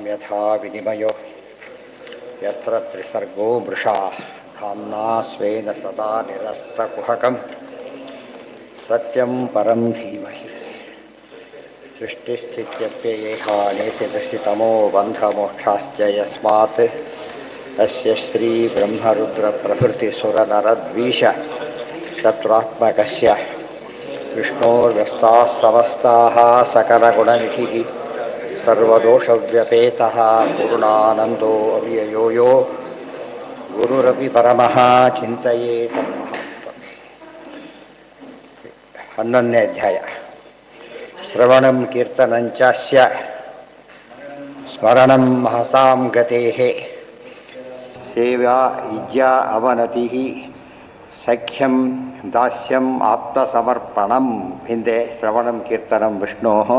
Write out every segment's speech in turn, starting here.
यथा विनिमयो यत्र त्रिसर्गो मृषा धाम्ना स्वेन सदा निरस्तकुहकं सत्यं परं धीमहि सृष्टिस्थित्यप्ययेहानेतिदृष्टितमो बन्धमोक्षाश्च यस्मात् अस्य श्रीब्रह्मरुद्रप्रभृतिसुरनरद्वीष शत्रुत्मकस्य विष्णोर्व्यस्ताः समस्ताः सकलगुणनिधिः सर्वदोषव्यपेतः पूर्णानन्दो अव्ययो यो गुरुरपि परमः चिन्तयेत् हन्नोन्दನೇ ಅಧ್ಯಾಯ ಶ್ರವಣಂ ಕೀರ್ತನಂಚಾಸ್ಯ ಸ್ಮರಣಂ ಮಹತಾಂ ಗತೇಃ ಸೇವ್ಯಾ ಇಜ್ಜಾ ಅವನತಿಃ ಸಖ್ಯಂ ದಾಸ್ಯಂ ಆತ್ಮಸಮರ್ಪಣಂ. ಹಿಂದೆ ಶ್ರವಣಂ ಕೀರ್ತನಂ ವಿಷ್ಣೋಃ,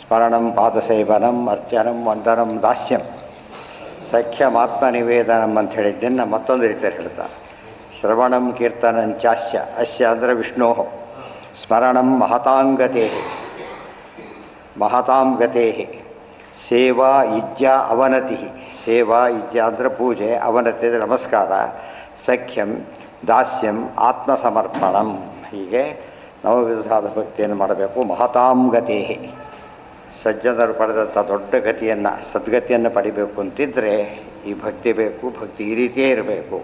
ಸ್ಮರಣಂ ಪಾದಸೇವನಂ, ಅರ್ಚನಂ ವಂದನಂ ದಾಸ್ಯಂ, ಸಖ್ಯಂ ಆತ್ಮನಿವೇದನಂ ಅಂತ ಹೇಳಿದ್ದನ್ನು ಮತ್ತೊಂದು ರೀತಿಯಲ್ಲಿ ಹೇಳ್ತಾರೆ. ಶ್ರವಣಂ ಕೀರ್ತನಂಚಾಸ್ಯ, ಅಸ್ಯ ಅಂದರೆ ವಿಷ್ಣೋಃ, ಸ್ಮರಣಂ ಮಹತಾಂಗತೇಃ, ಮಹತಾಂಗತೇಃ, ಸೇವಾ ಇಜ್ಜಾ ಅವನತಿಃ, ಸೇವಾ ಇಜ್ಜಾ ಅಂದರೆ ಪೂಜೆ, ಅವನತಿ ಅಂದರೆ ನಮಸ್ಕಾರ, ಸಖ್ಯಂ ದಾಸ್ಯಂ ಆತ್ಮಸಮರ್ಪಣಂ. ಹೀಗೆ ನವವಿಧವಾದ ಭಕ್ತಿಯನ್ನು ಮಾಡಬೇಕು. ಮಹತಾಂಗತೇಃ, ಸಜ್ಜನರು ಪಡೆದಂಥ ದೊಡ್ಡ ಗತಿಯನ್ನು, ಸದ್ಗತಿಯನ್ನು ಪಡಿಬೇಕು ಅಂತಿದ್ದರೆ ಈ ಭಕ್ತಿ ಬೇಕು. ಭಕ್ತಿ ಈ ರೀತಿಯೇ ಇರಬೇಕು.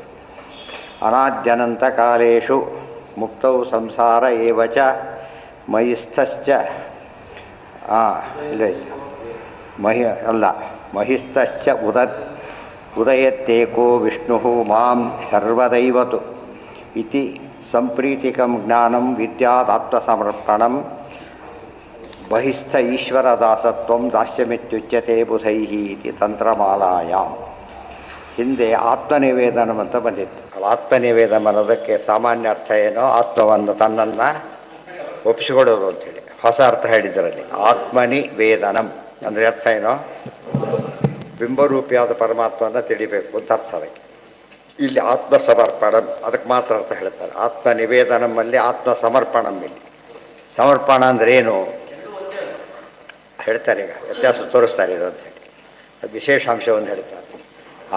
ಅನಾದ್ಯನಂತ ಕಾಲೇಶು ಮುಕ್ತೌ ಸಂಸಾರ ಏವಚ ಮಹಿಸ್ಥಶ್ಚ ಇಲ್ಲ ಮಹಿಸ್ಥಶ್ಚ ಉದಯತ್ತೇಕೋ ವಿಷ್ಣು ಮಾಂ ಸರ್ವದೈವತು ಇತಿ ಸಂಪ್ರೀತಿಕಂ ಜ್ಞಾನಂ ವಿದ್ಯಾದಾತ್ಮಸಮರ್ಪಣಂ ಬಹಿಸ್ಥ ಈಶ್ವರದಾಸತ್ವಂ ದಾಸ್ಯಮಿತ್ಯುಚ್ಯತೆ ಬುಧೈಃ ಇತಿ ತಂತ್ರಮಾಲಾಯಾಂ. ಹಿಂದೆ ಆತ್ಮನಿವೇದನಂ ಅಂತ ಬಂದಿತ್ತು. ಆತ್ಮನಿವೇದನ ಅನ್ನೋದಕ್ಕೆ ಸಾಮಾನ್ಯ ಅರ್ಥ ಏನೋ, ಆತ್ಮವನ್ನು ತನ್ನನ್ನು ಒಪ್ಪಿಸಿಕೊಡೋದು ಅಂಥೇಳಿ. ಹೊಸ ಅರ್ಥ ಹೇಳಿದ್ದರಲ್ಲಿ ಆತ್ಮನಿವೇದನಂ ಅಂದರೆ ಅರ್ಥ ಏನೋ, ಬಿಂಬರೂಪಿಯಾದ ಪರಮಾತ್ಮವನ್ನು ತಿಳಿಬೇಕು ಅಂತ ಅರ್ಥ. ಅದಕ್ಕೆ ಇಲ್ಲಿ ಆತ್ಮಸಮರ್ಪಣಂ ಅದಕ್ಕೆ ಮಾತ್ರ ಅರ್ಥ ಹೇಳ್ತಾರೆ. ಆತ್ಮನಿವೇದನಮ್ಮಲ್ಲಿ ಆತ್ಮಸಮರ್ಪಣಂ. ಇಲ್ಲಿ ಸಮರ್ಪಣ ಅಂದರೆ ಏನು ಹೇಳ್ತಾರೆ, ಈಗ ವ್ಯತ್ಯಾಸ ತೋರಿಸ್ತಾರೆ ಇದು ಅಂತೇಳಿ. ಅದು ವಿಶೇಷಾಂಶವನ್ನು ಹೇಳ್ತಾರೆ.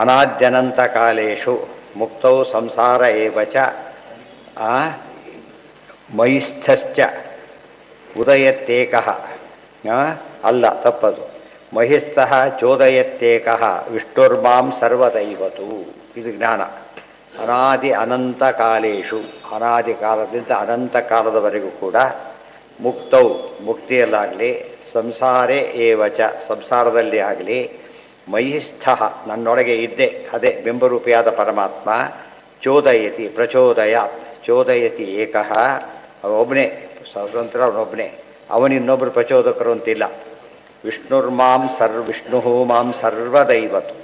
ಅನಾದ್ಯನಂತ ಕಾಲೇಶು ಮುಕ್ತೌ ಸಂಸಾರ ಏವಚ ಮಹಿಸ್ಥಶ್ಚ ಉದಯತ್ತೇಕಃ, ಅಲ್ಲ ತಪ್ಪದು, ಮಹಿಸ್ಥಃ ಚೋದಯತ್ತೇಕಃ ವಿಷ್ಣುರ್ಮಾಂ ಸರ್ವದೈವತು. ಇದು ಜ್ಞಾನ. ಅನಾದಿ ಅನಂತ ಕಾಲೇಶು, ಅನಾದಿ ಕಾಲದಿಂದ ಅನಂತ ಕಾಲದವರೆಗೂ ಕೂಡ, ಮುಕ್ತೌ ಮುಕ್ತಿಯಲ್ಲಾಗಲಿ, ಸಂಸಾರೇ ಏವಚ ಸಂಸಾರದಲ್ಲಿ ಆಗಲಿ, ಮಹಿಸ್ಥ ನನ್ನೊಳಗೆ ಇದ್ದೆ, ಅದೇ ಬಿಂಬರೂಪಿಯಾದ ಪರಮಾತ್ಮ, ಚೋದಯತಿ ಪ್ರಚೋದಯಾತ್, ಚೋದಯತಿ ಏಕಃ, ಅವನೊಬ್ಬನೇ ಸ್ವತಂತ್ರ, ಅವನೊಬ್ಬನೇ, ಅವನಿನ್ನೊಬ್ಬರು ಪ್ರಚೋದಕರು ಅಂತಿಲ್ಲ. ವಿಷ್ಣುರ್ಮಾಂ ವಿಷ್ಣು ಮಾಂ ಸರ್ವದೈವತು,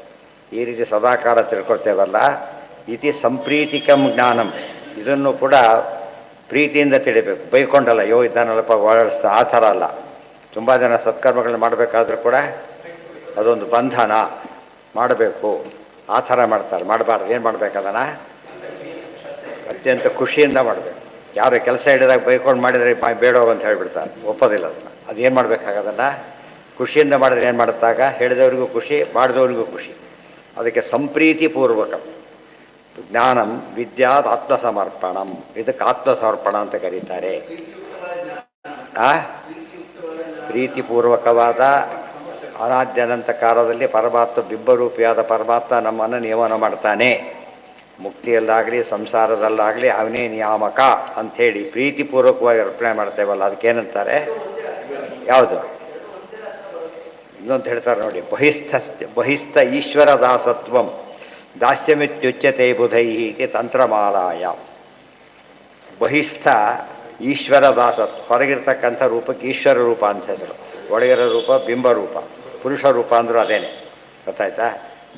ಈ ರೀತಿ ಸದಾಕಾಲ ತಿಳ್ಕೊಳ್ತೇವಲ್ಲ. ಇತಿ ಸಂಪ್ರೀತಿಕಂ ಜ್ಞಾನಂ, ಇದನ್ನು ಕೂಡ ಪ್ರೀತಿಯಿಂದ ತಿಳಿಬೇಕು, ಬೈಕೊಂಡಲ್ಲ, ಯೋ ಇದ್ದಾನಲ್ಲಪ್ಪ ಓಡಾಡಿಸ್ತಾ ಆ ಥರ ಅಲ್ಲ. ತುಂಬ ಜನ ಸತ್ಕರ್ಮಗಳನ್ನ ಮಾಡಬೇಕಾದ್ರೂ ಕೂಡ ಅದೊಂದು ಬಂಧನ, ಮಾಡಬೇಕು ಆ ಥರ ಮಾಡ್ತಾರೆ. ಮಾಡಬಾರ್ದು. ಏನು ಮಾಡಬೇಕು ಅದನ್ನು ಅತ್ಯಂತ ಖುಷಿಯಿಂದ ಮಾಡಬೇಕು. ಯಾರು ಕೆಲಸ ಹಿಡಿದಾಗ ಬೈಕೊಂಡು ಮಾಡಿದರೆ ಬೇಡೋ ಅಂತ ಹೇಳಿಬಿಡ್ತಾರೆ, ಒಪ್ಪೋದಿಲ್ಲ ಅದನ್ನು. ಅದೇನು ಮಾಡಬೇಕಾಗದನ್ನು ಖುಷಿಯಿಂದ ಮಾಡಿದ್ರೆ ಏನು ಮಾಡುತ್ತಾಗ ಹೇಳಿದವರಿಗೂ ಖುಷಿ, ಮಾಡಿದವರಿಗೂ ಖುಷಿ. ಅದಕ್ಕೆ ಸಂಪ್ರೀತಿಪೂರ್ವಕ ಜ್ಞಾನಂ ವಿದ್ಯಾತ್ ಆತ್ಮಸಮರ್ಪಣಂ, ಇದಕ್ಕೆ ಆತ್ಮಸಮರ್ಪಣ ಅಂತ ಕರೀತಾರೆ. ಪ್ರೀತಿಪೂರ್ವಕವಾದ ಅನಾದ್ಯನಂತ ಕಾಲದಲ್ಲಿ ಪರಮಾತ್ಮ, ಬಿಂಬರೂಪಿಯಾದ ಪರಮಾತ್ಮ ನಮ್ಮನ್ನು ನಿಯಮನ ಮಾಡ್ತಾನೆ. ಮುಕ್ತಿಯಲ್ಲಾಗಲಿ ಸಂಸಾರದಲ್ಲಾಗಲಿ ಅವನೇ ನಿಯಾಮಕ ಅಂಥೇಳಿ ಪ್ರೀತಿಪೂರ್ವಕವಾಗಿ ಅರ್ಪಣೆ ಮಾಡ್ತೇವಲ್ಲ, ಅದಕ್ಕೇನಂತಾರೆ, ಯಾವುದು ಇನ್ನೊಂದು ಹೇಳ್ತಾರೆ ನೋಡಿ, ಬಹಿಸ್ಥ ಈಶ್ವರ ದಾಸತ್ವಂ ದಾಸ್ಯಮಿತ್ಯುಚ್ಯತೆ ಬುಧೈಃ ಇತಿ ತಂತ್ರಮಾಲಾಯಾಂ. ಬಹಿಸ್ಥ ಈಶ್ವರ ದಾಸತ್ವ, ಹೊರಗಿರ್ತಕ್ಕಂಥ ರೂಪಕ್ಕೆ ಈಶ್ವರ ರೂಪ ಅಂತ ಹೆಸರು, ಒಳಗಿರೋ ರೂಪ ಬಿಂಬರೂಪ, ಪುರುಷ ರೂಪ ಅಂದರೂ ಅದೇನೆ, ಗೊತ್ತಾಯ್ತಾ.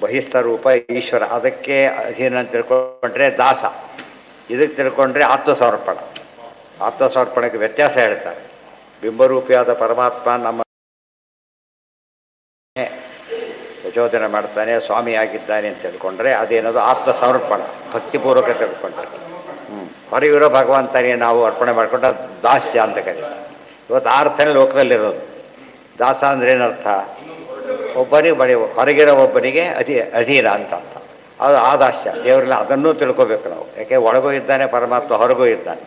ಬಹಿಸ್ಥ ರೂಪ ಈಶ್ವರ, ಅದಕ್ಕೆ ಅಧೀನ ತಿಳ್ಕೊಂಡ್ರೆ ದಾಸ, ಇದಕ್ಕೆ ತಿಳ್ಕೊಂಡ್ರೆ ಆತ್ಮಸಮರ್ಪಣ. ಆತ್ಮಸಮರ್ಪಣಕ್ಕೆ ವ್ಯತ್ಯಾಸ ಹೇಳ್ತಾರೆ. ಬಿಂಬರೂಪಿಯಾದ ಪರಮಾತ್ಮ ನಮ್ಮ ಪ್ರಚೋದನೆ ಮಾಡ್ತಾನೆ, ಸ್ವಾಮಿಯಾಗಿದ್ದಾನೆ ಅಂತ ತಿಳ್ಕೊಂಡ್ರೆ ಅದೇನದು ಆತ್ಮಸಮರ್ಪಣ, ಭಕ್ತಿಪೂರ್ವಕ ತಿಳ್ಕೊಂಡ್ರೆ. ಹೊರಗಿರೋ ಭಗವಂತನಿಗೆ ನಾವು ಅರ್ಪಣೆ ಮಾಡಿಕೊಂಡ್ರೆ ದಾಸ್ಯ ಅಂತ ಕರೀತಾರೆ. ಇವತ್ತು ಆ ಅರ್ಥನೇ ಲೋಕದಲ್ಲಿರೋದು. ದಾಸ ಅಂದ್ರೆ ಏನರ್ಥ, ಒಬ್ಬನಿಗೆ ಬಡಿ ಹೊರಗಿರೋ ಒಬ್ಬನಿಗೆ ಅಧೀರ ಅಂತ ಅರ್ಥ. ಅದು ಆದಾಸ್ಯ. ದೇವರೆಲ್ಲ ಅದನ್ನೂ ತಿಳ್ಕೊಬೇಕು ನಾವು. ಯಾಕೆ ಒಳಗೂ ಇದ್ದಾನೆ ಪರಮಾತ್ಮ, ಹೊರಗೂ ಇದ್ದಾನೆ.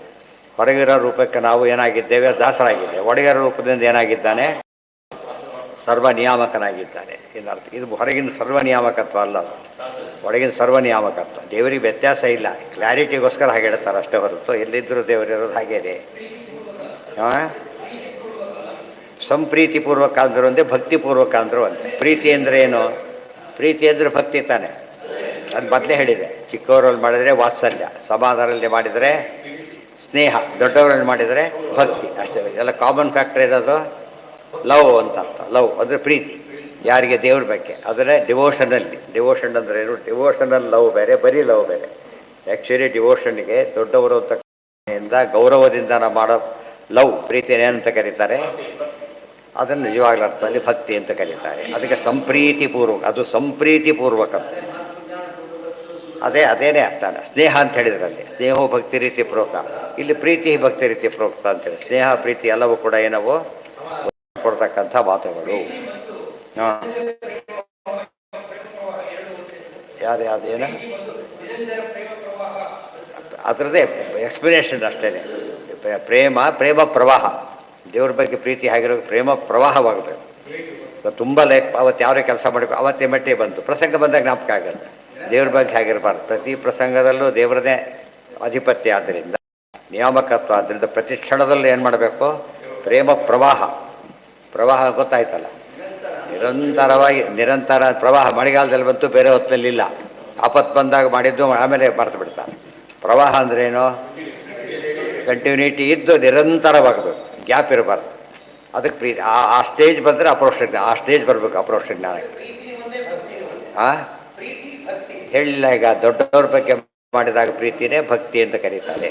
ಹೊರಗಿರೋ ರೂಪಕ್ಕೆ ನಾವು ಏನಾಗಿದ್ದೇವೆ? ದಾಸರಾಗಿದ್ದೇವೆ. ಒಳಗಿರೋ ರೂಪದಿಂದ ಏನಾಗಿದ್ದಾನೆ? ಸರ್ವ ನಿಯಾಮಕನಾಗಿದ್ದಾನೆ ಇದರ್ಥ. ಇದು ಹೊರಗಿನ ಸರ್ವ ನಿಯಾಮಕತ್ವ ಅಲ್ಲ, ಅದು ಒಳಗಿನ ಸರ್ವ ನಿಯಾಮಕತ್ವ. ದೇವರಿಗೆ ವ್ಯತ್ಯಾಸ ಇಲ್ಲ, ಕ್ಲಾರಿಟಿಗೋಸ್ಕರ ಹಾಗೆ ಹೇಳ್ತಾರೆ ಅಷ್ಟೇ ಹೊರತು ಎಲ್ಲಿದ್ದರೂ ದೇವರಿರೋದು ಹಾಗೇನೆ. ಸಂಪ್ರೀತಿಪೂರ್ವಕ ಅಂದರು ಒಂದೇ, ಭಕ್ತಿಪೂರ್ವಕ ಅಂದರು ಒಂದೇ. ಪ್ರೀತಿ ಅಂದರೆ ಏನು? ಪ್ರೀತಿ ಅಂದರೆ ಭಕ್ತಿ ತಾನೆ. ಅದು ಮೊದಲೇ ಹೇಳಿದೆ. ಚಿಕ್ಕವರಲ್ಲಿ ಮಾಡಿದರೆ ವಾತ್ಸಲ್ಯ, ಸಮಾಧಾನದಲ್ಲಿ ಮಾಡಿದರೆ ಸ್ನೇಹ, ದೊಡ್ಡವರಲ್ಲಿ ಮಾಡಿದರೆ ಭಕ್ತಿ, ಅಷ್ಟೇ. ಎಲ್ಲ ಕಾಮನ್ ಫ್ಯಾಕ್ಟರ್ ಇರೋದು ಲವ್ ಅಂತ ಅರ್ಥ. ಲವ್ ಅಂದರೆ ಪ್ರೀತಿ, ಯಾರಿಗೆ? ದೇವ್ರ ಬಗ್ಗೆ. ಆದರೆ ಡಿವೋಷನಲ್ಲಿ, ಡಿವೋಷನ್ ಅಂದರೆ ಏನು? ಡಿವೋಷನಲ್ ಲವ್ ಬೇರೆ, ಬರೀ ಲವ್ ಬೇರೆ. ಆ್ಯಕ್ಚುಲಿ ಡಿವೋಷನ್ಗೆ ದೊಡ್ಡವರು ಅಂತ ಗೌರವದಿಂದ ನಾವು ಮಾಡೋ ಲವ್, ಪ್ರೀತಿ ಏನಂತ ಕರೀತಾರೆ? ಅದನ್ನು ನಿಜವಾಗ್ಲ ಅರ್ಥದಲ್ಲಿ ಭಕ್ತಿ ಅಂತ ಕರೀತಾರೆ. ಅದಕ್ಕೆ ಸಂಪ್ರೀತಿಪೂರ್ವಕ, ಅದು ಸಂಪ್ರೀತಿಪೂರ್ವಕ. ಅದೇನೇ ಅರ್ಥನ. ಸ್ನೇಹ ಅಂತ ಹೇಳಿದ್ರಲ್ಲಿ ಸ್ನೇಹೋ ಭಕ್ತಿ ರೀತಿ ಪ್ರೋಕ್ತ, ಇಲ್ಲಿ ಪ್ರೀತಿ ಭಕ್ತಿ ರೀತಿ ಪ್ರೋಕ್ತ ಅಂತೇಳಿ. ಸ್ನೇಹ ಪ್ರೀತಿ ಎಲ್ಲವೂ ಕೂಡ ಏನವು ಕೊಡ್ತಕ್ಕಂಥ ಮಾತುಗಳು. ಯಾವ್ದೇನು ಅದರದ್ದೇ ಎಕ್ಸ್ಪ್ಲನೇಷನ್ ಅಷ್ಟೇ. ಪ್ರೇಮ ಪ್ರವಾಹ. ದೇವ್ರ ಬಗ್ಗೆ ಪ್ರೀತಿ ಆಗಿರೋ ಪ್ರೇಮ ಪ್ರವಾಹವಾಗಬೇಕು. ತುಂಬ ಅವತ್ತು ಯಾವ್ದೇ ಕೆಲಸ ಮಾಡಬೇಕು ಅವತ್ತೇ ಮಟ್ಟೆ ಬಂತು, ಪ್ರಸಂಗ ಬಂದಾಗ ಜ್ಞಾಪಕ ಆಗುತ್ತೆ. ದೇವ್ರ ಬಗ್ಗೆ ಆಗಿರಬಾರ್ದು. ಪ್ರತಿ ಪ್ರಸಂಗದಲ್ಲೂ ದೇವರದೇ ಅಧಿಪತ್ಯ. ಆದ್ದರಿಂದ ನಿಯಾಮಕತ್ವ. ಆದ್ದರಿಂದ ಪ್ರತಿ ಕ್ಷಣದಲ್ಲೂ ಏನು ಮಾಡಬೇಕು? ಪ್ರೇಮ ಪ್ರವಾಹ. ಪ್ರವಾಹ ಗೊತ್ತಾಯ್ತಲ್ಲ, ನಿರಂತರವಾಗಿ ನಿರಂತರ ಪ್ರವಾಹ. ಮಳೆಗಾಲದಲ್ಲಿ ಬಂತು, ಬೇರೆ ಹೊತ್ತಲ್ಲಿಲ್ಲ. ಆಪತ್ತು ಬಂದಾಗ ಮಾಡಿದ್ದು ಆಮೇಲೆ ಮರೆತು ಬಿಡ್ತಾರೆ. ಪ್ರವಾಹ ಅಂದ್ರೇನು? ಕಂಟಿನ್ಯೂಟಿ ಇದ್ದು ನಿರಂತರವಾಗಬೇಕು, ಗ್ಯಾಪ್ ಇರಬಾರ್ದು. ಅದಕ್ಕೆ ಪ್ರೀತಿ. ಆ ಸ್ಟೇಜ್ ಬಂದರೆ ಅಪರೋಕ್ಷ ಜ್ಞಾನ, ಆ ಸ್ಟೇಜ್ ಬರಬೇಕು ಅಪರೋಕ್ಷ ಜ್ಞಾನಕ್ಕೆ. ಹೇಳಿಲ್ಲ ಈಗ, ದೊಡ್ಡವ್ರ ಬಗ್ಗೆ ಮಾಡಿದಾಗ ಪ್ರೀತಿನೇ ಭಕ್ತಿ ಅಂತ ಕರೀತಾರೆ.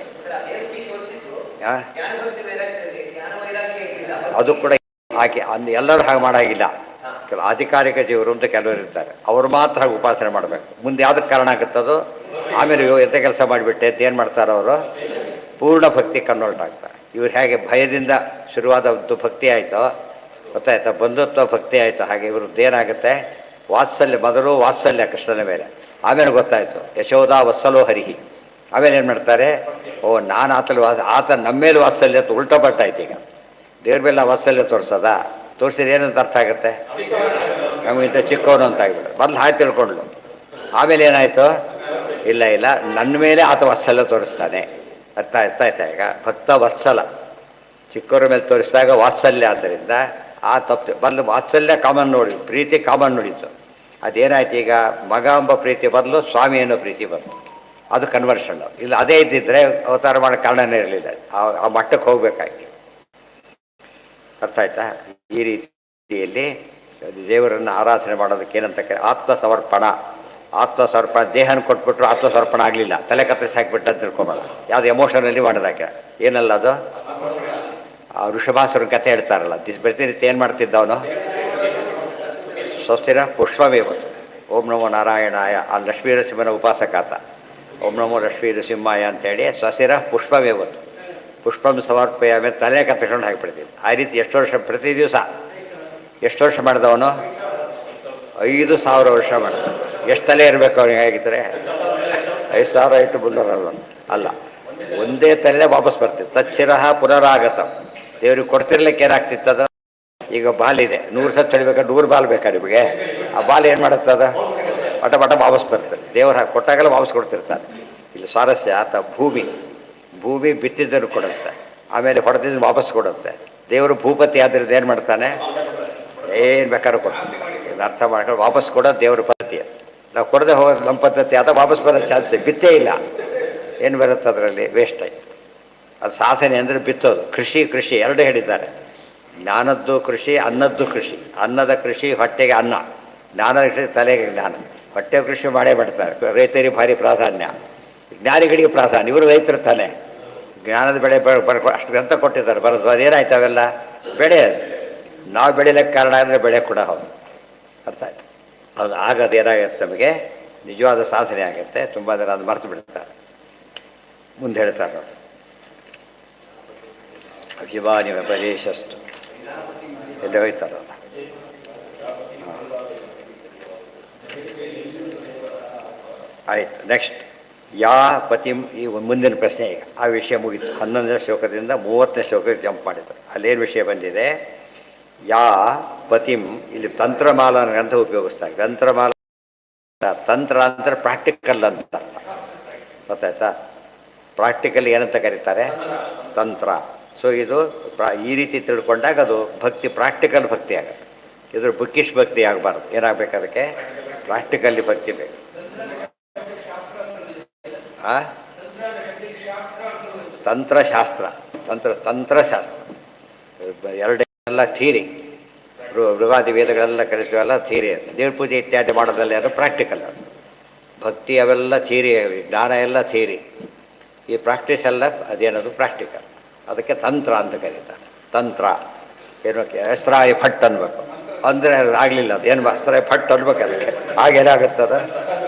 ಅದು ಕೂಡ ಹಾಗೆ ಎಲ್ಲರೂ ಹಾಗೆ ಮಾಡಾಗಿಲ್ಲ. ಕೆಲವು ಅಧಿಕಾರಿಕ ಜೀವರು ಅಂತ ಕೆಲವರು ಇರ್ತಾರೆ, ಅವರು ಮಾತ್ರ ಹಾಗೆ ಉಪಾಸನೆ ಮಾಡಬೇಕು. ಮುಂದೆ ಯಾವುದಕ್ಕೆ ಕಾರಣ ಆಗುತ್ತದೋ ಆಮೇಲೆ ಎಂಥ ಕೆಲಸ ಮಾಡಿಬಿಟ್ಟೆ ಅಂತ ಏನು ಮಾಡ್ತಾರೆ ಅವರು? ಪೂರ್ಣ ಭಕ್ತಿ ಕನ್ವರ್ಟ್ ಆಗ್ತಾರೆ. ಇವ್ರು ಹೇಗೆ ಭಯದಿಂದ ಶುರುವಾದದ್ದು ಭಕ್ತಿ ಆಯಿತೋ, ಗೊತ್ತಾಯ್ತಾ? ಬಂಧುತ್ವ ಭಕ್ತಿ ಆಯಿತು. ಹಾಗೆ ಇವ್ರದ್ದು ಏನಾಗುತ್ತೆ? ವಾತ್ಸಲ್ಯ. ಮೊದಲು ವಾತ್ಸಲ್ಯ ಕೃಷ್ಣನ ಮೇಲೆ, ಆಮೇಲೆ ಗೊತ್ತಾಯಿತು ಯಶೋಧ ವತ್ಸಲೋ ಹರಿಹಿ. ಆಮೇಲೆ ಏನು ಮಾಡ್ತಾರೆ? ಓ, ನಾನು ಆತ ನಮ್ಮ ಮೇಲೆ ವಾತ್ಸಲ್ಯ ಉಲ್ಟಾ ಪಟ್ಟಾಯ್ತು. ಈಗ ದೇವ್ರ ಮೇಲೆ ವಾತ್ಸಲ್ಯ ತೋರಿಸೋದಾ? ತೋರಿಸಿದ್ರೆ ಏನಂತ ಅರ್ಥ ಆಗುತ್ತೆ? ನಮಗಿಂತ ಚಿಕ್ಕವನು ಅಂತ ಆಗಿಬಿಡು. ಮೊದಲು ಹಾಗೆ ತಿಳ್ಕೊಂಡ್ಲು. ಆಮೇಲೆ ಏನಾಯಿತು? ಇಲ್ಲ, ನನ್ನ ಮೇಲೆ ಆತ ವಾತ್ಸಲ್ಯ ತೋರಿಸ್ತಾನೆ. ಅರ್ಥ ಆಯ್ತಾ? ಈಗ ಭಕ್ತ ವತ್ಸಲ ಚಿಕ್ಕವರ ಮೇಲೆ ತೋರಿಸಿದಾಗ ವಾತ್ಸಲ್ಯ. ಆದ್ದರಿಂದ ಆ ತಪ್ಪು ಬದಲು ವಾತ್ಸಲ್ಯ ಕಾಮನ್ ನೋಡಿ, ಪ್ರೀತಿ ಕಾಮನ್ ನೋಡಿತ್ತು. ಅದೇನಾಯ್ತು? ಈಗ ಮಗ ಎಂಬ ಪ್ರೀತಿ ಬದಲು ಸ್ವಾಮಿ ಅನ್ನೋ ಪ್ರೀತಿ ಬಂತು. ಅದು ಕನ್ವರ್ಷನ್. ಇಲ್ಲ ಅದೇ ಇದ್ದಿದ್ರೆ ಅವತಾರ ಮಾಡೋ ಕಾರಣನೇ ಇರಲಿಲ್ಲ. ಆ ಮಟ್ಟಕ್ಕೆ ಹೋಗ್ಬೇಕಾಗಿ. ಅರ್ಥ ಆಯ್ತಾ? ಈ ರೀತಿಯಲ್ಲಿ ದೇವರನ್ನು ಆರಾಧನೆ ಮಾಡೋದಕ್ಕೆ ಏನಂತ ಆತ್ಮಸಮರ್ಪಣ. ಆತ್ಮಸಮರ್ಪಣ. ದೇಹನ ಕೊಟ್ಬಿಟ್ರು ಆತ್ಮಸಮರ್ಪಣ ಆಗಲಿಲ್ಲ, ತಲೆ ಕತ್ತರಿಸಿ ಹಾಕಿಬಿಟ್ಟು ಅಂತ ತಿಳ್ಕೊಬೇಡ. ಯಾವುದು ಎಮೋಷನಲ್ಲಿ ಮಾಡೋದಾಕೆ ಏನಲ್ಲ ಅದು. ಆ ಋಷಭಾಸುರ ಕಥೆ ಹೇಳ್ತಾರಲ್ಲ, ಪ್ರತಿನಿತ್ಯ ಏನು ಮಾಡ್ತಿದ್ದ ಅವನು? ಸ್ವಸ್ತಿರ ಪುಷ್ಪಮೇವತ್ತು. ಓಂ ನಮೋ ನಾರಾಯಣಾಯ. ಆ ಲಕ್ಷ್ಮೀ ನರಸಿಂಹನ ಉಪಾಸಕಾತ. ಓಂ ನಮೋ ಲಕ್ಷ್ಮೀ ನರಸಿಂಹಾಯ ಅಂತೇಳಿ ಸ್ವಸ್ತಿರ ಪುಷ್ಪಮೇವತ್ತು. ಪುಷ್ಪಂ ಸಮರ್ಪಯ ಮೇಲೆ ತಲೆ ಕತ್ತಕೊಂಡು ಹಾಕಿಬಿಡ್ತಿದ್ದ. ಆ ರೀತಿ ಎಷ್ಟು ವರ್ಷ? ಪ್ರತಿ ದಿವಸ ಎಷ್ಟು ವರ್ಷ ಮಾಡಿದವನು? 5,000 ವರ್ಷ ಮಾಡಿದ. ಎಷ್ಟು ತಲೆ ಇರಬೇಕು ಅವನಿಗೆ? ಹೇಗಿದ್ರೆ 5,000 ಇಟ್ಟು ಬಂದವರಲ್ಲ. ಅಲ್ಲ, ಒಂದೇ ತಲೆ ವಾಪಸ್ ಬರ್ತಿತ್ತು. ತಚ್ಚಿರಹ ಪುನರಾಗತ. ದೇವ್ರಿಗೆ ಕೊಡ್ತಿರ್ಲಿಕ್ಕೆ ಏನಾಗ್ತಿತ್ತದ? ಈಗ ಬಾಲಿದೆ, 100 ಸತ್ ತಡಿಬೇಕಾದ್ರೆ 100 ಬಾಲ್ ಬೇಕಾ ನಿಮಗೆ? ಆ ಬಾಲ್ ಏನು ಮಾಡುತ್ತದ? ಪಟ ವಾಪಸ್ ಬರ್ತದೆ. ದೇವರ ಕೊಟ್ಟಾಗೆಲ್ಲ ವಾಪಸ್ ಕೊಡ್ತಿರ್ತಾನೆ. ಇಲ್ಲಿ ಸ್ವಾರಸ್ಯ. ಆತ ಭೂಮಿ ಬಿತ್ತಿದ್ದನ್ನು ಕೊಡುತ್ತೆ, ಆಮೇಲೆ ಹೊಡೆದಿದ್ದು ವಾಪಸ್ ಕೊಡುತ್ತೆ. ದೇವರು ಭೂಪತಿ ಆದ್ದರಿಂದ ಏನು ಮಾಡ್ತಾನೆ? ಏನು ಬೇಕಾದ್ರೂ ಕೊಡ್ತಾನೆ. ಇದನ್ನು ಅರ್ಥ ಮಾಡ್ಕೊಂಡು ವಾಪಸ್ ಕೊಡೋದು ದೇವ್ರ ಪದ್ಧತಿ. ನಾವು ಕೊಡದೆ ಹೋಗೋದು ನಮ್ಮ ಪದ್ಧತಿ. ಅದ ವಾಪಸ್ ಬರೋ ಚಾನ್ಸ್ ಬಿತ್ತೇ ಇಲ್ಲ. ಏನು ಬರುತ್ತೆ ಅದರಲ್ಲಿ? ವೇಸ್ಟ್ ಆಯ್ತು. ಅದು ಸಾಧನೆ ಅಂದರೆ ಬಿತ್ತೋದು. ಕೃಷಿ ಎರಡು ಹೇಳಿದ್ದಾರೆ. ಜ್ಞಾನದ್ದು ಕೃಷಿ, ಅನ್ನದ್ದು ಕೃಷಿ. ಅನ್ನದ ಕೃಷಿ ಹೊಟ್ಟೆಗೆ ಅನ್ನ, ಜ್ಞಾನದ ಕೃಷಿ ತಲೆಗೆ ಜ್ಞಾನ. ಹೊಟ್ಟೆ ಕೃಷಿ ಮಾಡೇ ಮಾಡ್ತಾರೆ. ರೈತರಿಗೆ ಭಾರಿ ಪ್ರಾಧಾನ್ಯ, ಜ್ಞಾನಿಗಳಿಗೆ ಪ್ರಾಧಾನ್ಯ. ಇವರು ರೈತರು ತಾನೆ. ಜ್ಞಾನದ ಬೆಳೆ ಅಷ್ಟು ಗ್ರಂಥ ಕೊಟ್ಟಿದ್ದಾರೆ ಬರೋದು. ಅದೇನಾಯ್ತು? ಅವೆಲ್ಲ ಬೆಳೆ ನಾವು ಬೆಳಿಲಿಕ್ಕೆ ಕಾರಣ ಅಂದರೆ ಬೆಳೆ ಕೂಡ ಹೌದು. ಅರ್ಥ ಆಯ್ತು? ಅದು ಆಗೋದು ಏನಾಗುತ್ತೆ ನಮಗೆ? ನಿಜವಾದ ಸಾಧನೆ ಆಗುತ್ತೆ. ತುಂಬ ಜನ ಅದು ಮರೆತು ಬಿಡ್ತಾರೆ. ಮುಂದೆ ಹೇಳ್ತಾರೆ ನೋಡಿ, ಅಭಿಮಾನಿ ಪ್ರದೇಶಸ್ತು ಎಲ್ಲ ಹೋಯ್ತಾರಲ್ಲ. ಆಯ್ತು. ನೆಕ್ಸ್ಟ್ ಯಾ ಪತಿಂ, ಈ ಮುಂದಿನ ಪ್ರಶ್ನೆ ಈಗ ಆ ವಿಷಯ ಮುಗಿತು. 11ನೇ ಶ್ಲೋಕದಿಂದ 30ನೇ ಶ್ಲೋಕಕ್ಕೆ ಜಂಪ್ ಮಾಡಿದ್ರು. ಅಲ್ಲೇನು ವಿಷಯ ಬಂದಿದೆ? ಯಾ ಪತಿಂ, ಇಲ್ಲಿ ತಂತ್ರಮಾಲ ಗ್ರಂಥ ಉಪಯೋಗಿಸ್ತಾರೆ. ತಂತ್ರಮಾಲ ತಂತ್ರ ಅಂದರೆ ಪ್ರಾಕ್ಟಿಕಲ್ ಅಂತ ಗೊತ್ತಾಯ್ತಾ? ಪ್ರಾಕ್ಟಿಕಲ್ ಏನಂತ ಕರೀತಾರೆ? ತಂತ್ರ. ಸೊ ಇದು ಈ ರೀತಿ ತಿಳ್ಕೊಂಡಾಗ ಅದು ಭಕ್ತಿ, ಪ್ರಾಕ್ಟಿಕಲ್ ಭಕ್ತಿ ಆಗುತ್ತೆ. ಇದ್ರ ಬುಕ್ಕಿಶ್ ಭಕ್ತಿ ಆಗಬಾರ್ದು. ಏನಾಗಬೇಕು ಅದಕ್ಕೆ? ಪ್ರಾಕ್ಟಿಕಲ್ಲಿ ಭಕ್ತಿ ಬೇಕು. ತಂತ್ರಶಾಸ್ತ್ರ, ತಂತ್ರಶಾಸ್ತ್ರ ಎರಡೆಲ್ಲ ಥೀರಿ. ಮೃಗಾದಿ ವೇದಗಳೆಲ್ಲ ಕರಿತೀವಲ್ಲ ಥೀರಿ ಅಂತ. ದೇವ್ರ ಪೂಜೆ ಇತ್ಯಾದಿ ಮಾಡೋದ್ರಲ್ಲಿ ಅದು ಪ್ರಾಕ್ಟಿಕಲ್. ಅದು ಭಕ್ತಿ ಅವೆಲ್ಲ ಥೀರಿ, ಜ್ಞಾನ ಎಲ್ಲ ಥೀರಿ. ಈ ಪ್ರಾಕ್ಟೀಸ್ ಎಲ್ಲ ಅದೇನದು ಪ್ರಾಕ್ಟಿಕಲ್. ಅದಕ್ಕೆ ತಂತ್ರ ಅಂತ ಕರೀತಾರೆ. ತಂತ್ರ ಏನು? ಅಸ್ತ್ರಾಯ ಫಟ್ ಅನ್ಬೇಕು ಅಂದರೆ ಆಗಲಿಲ್ಲ. ಅದು ಏನು ಅಸ್ತ್ರಾಯ ಫಟ್ ಅನ್ಬೇಕು. ಅದಕ್ಕೆ ಆಗೇನಾಗುತ್ತದ?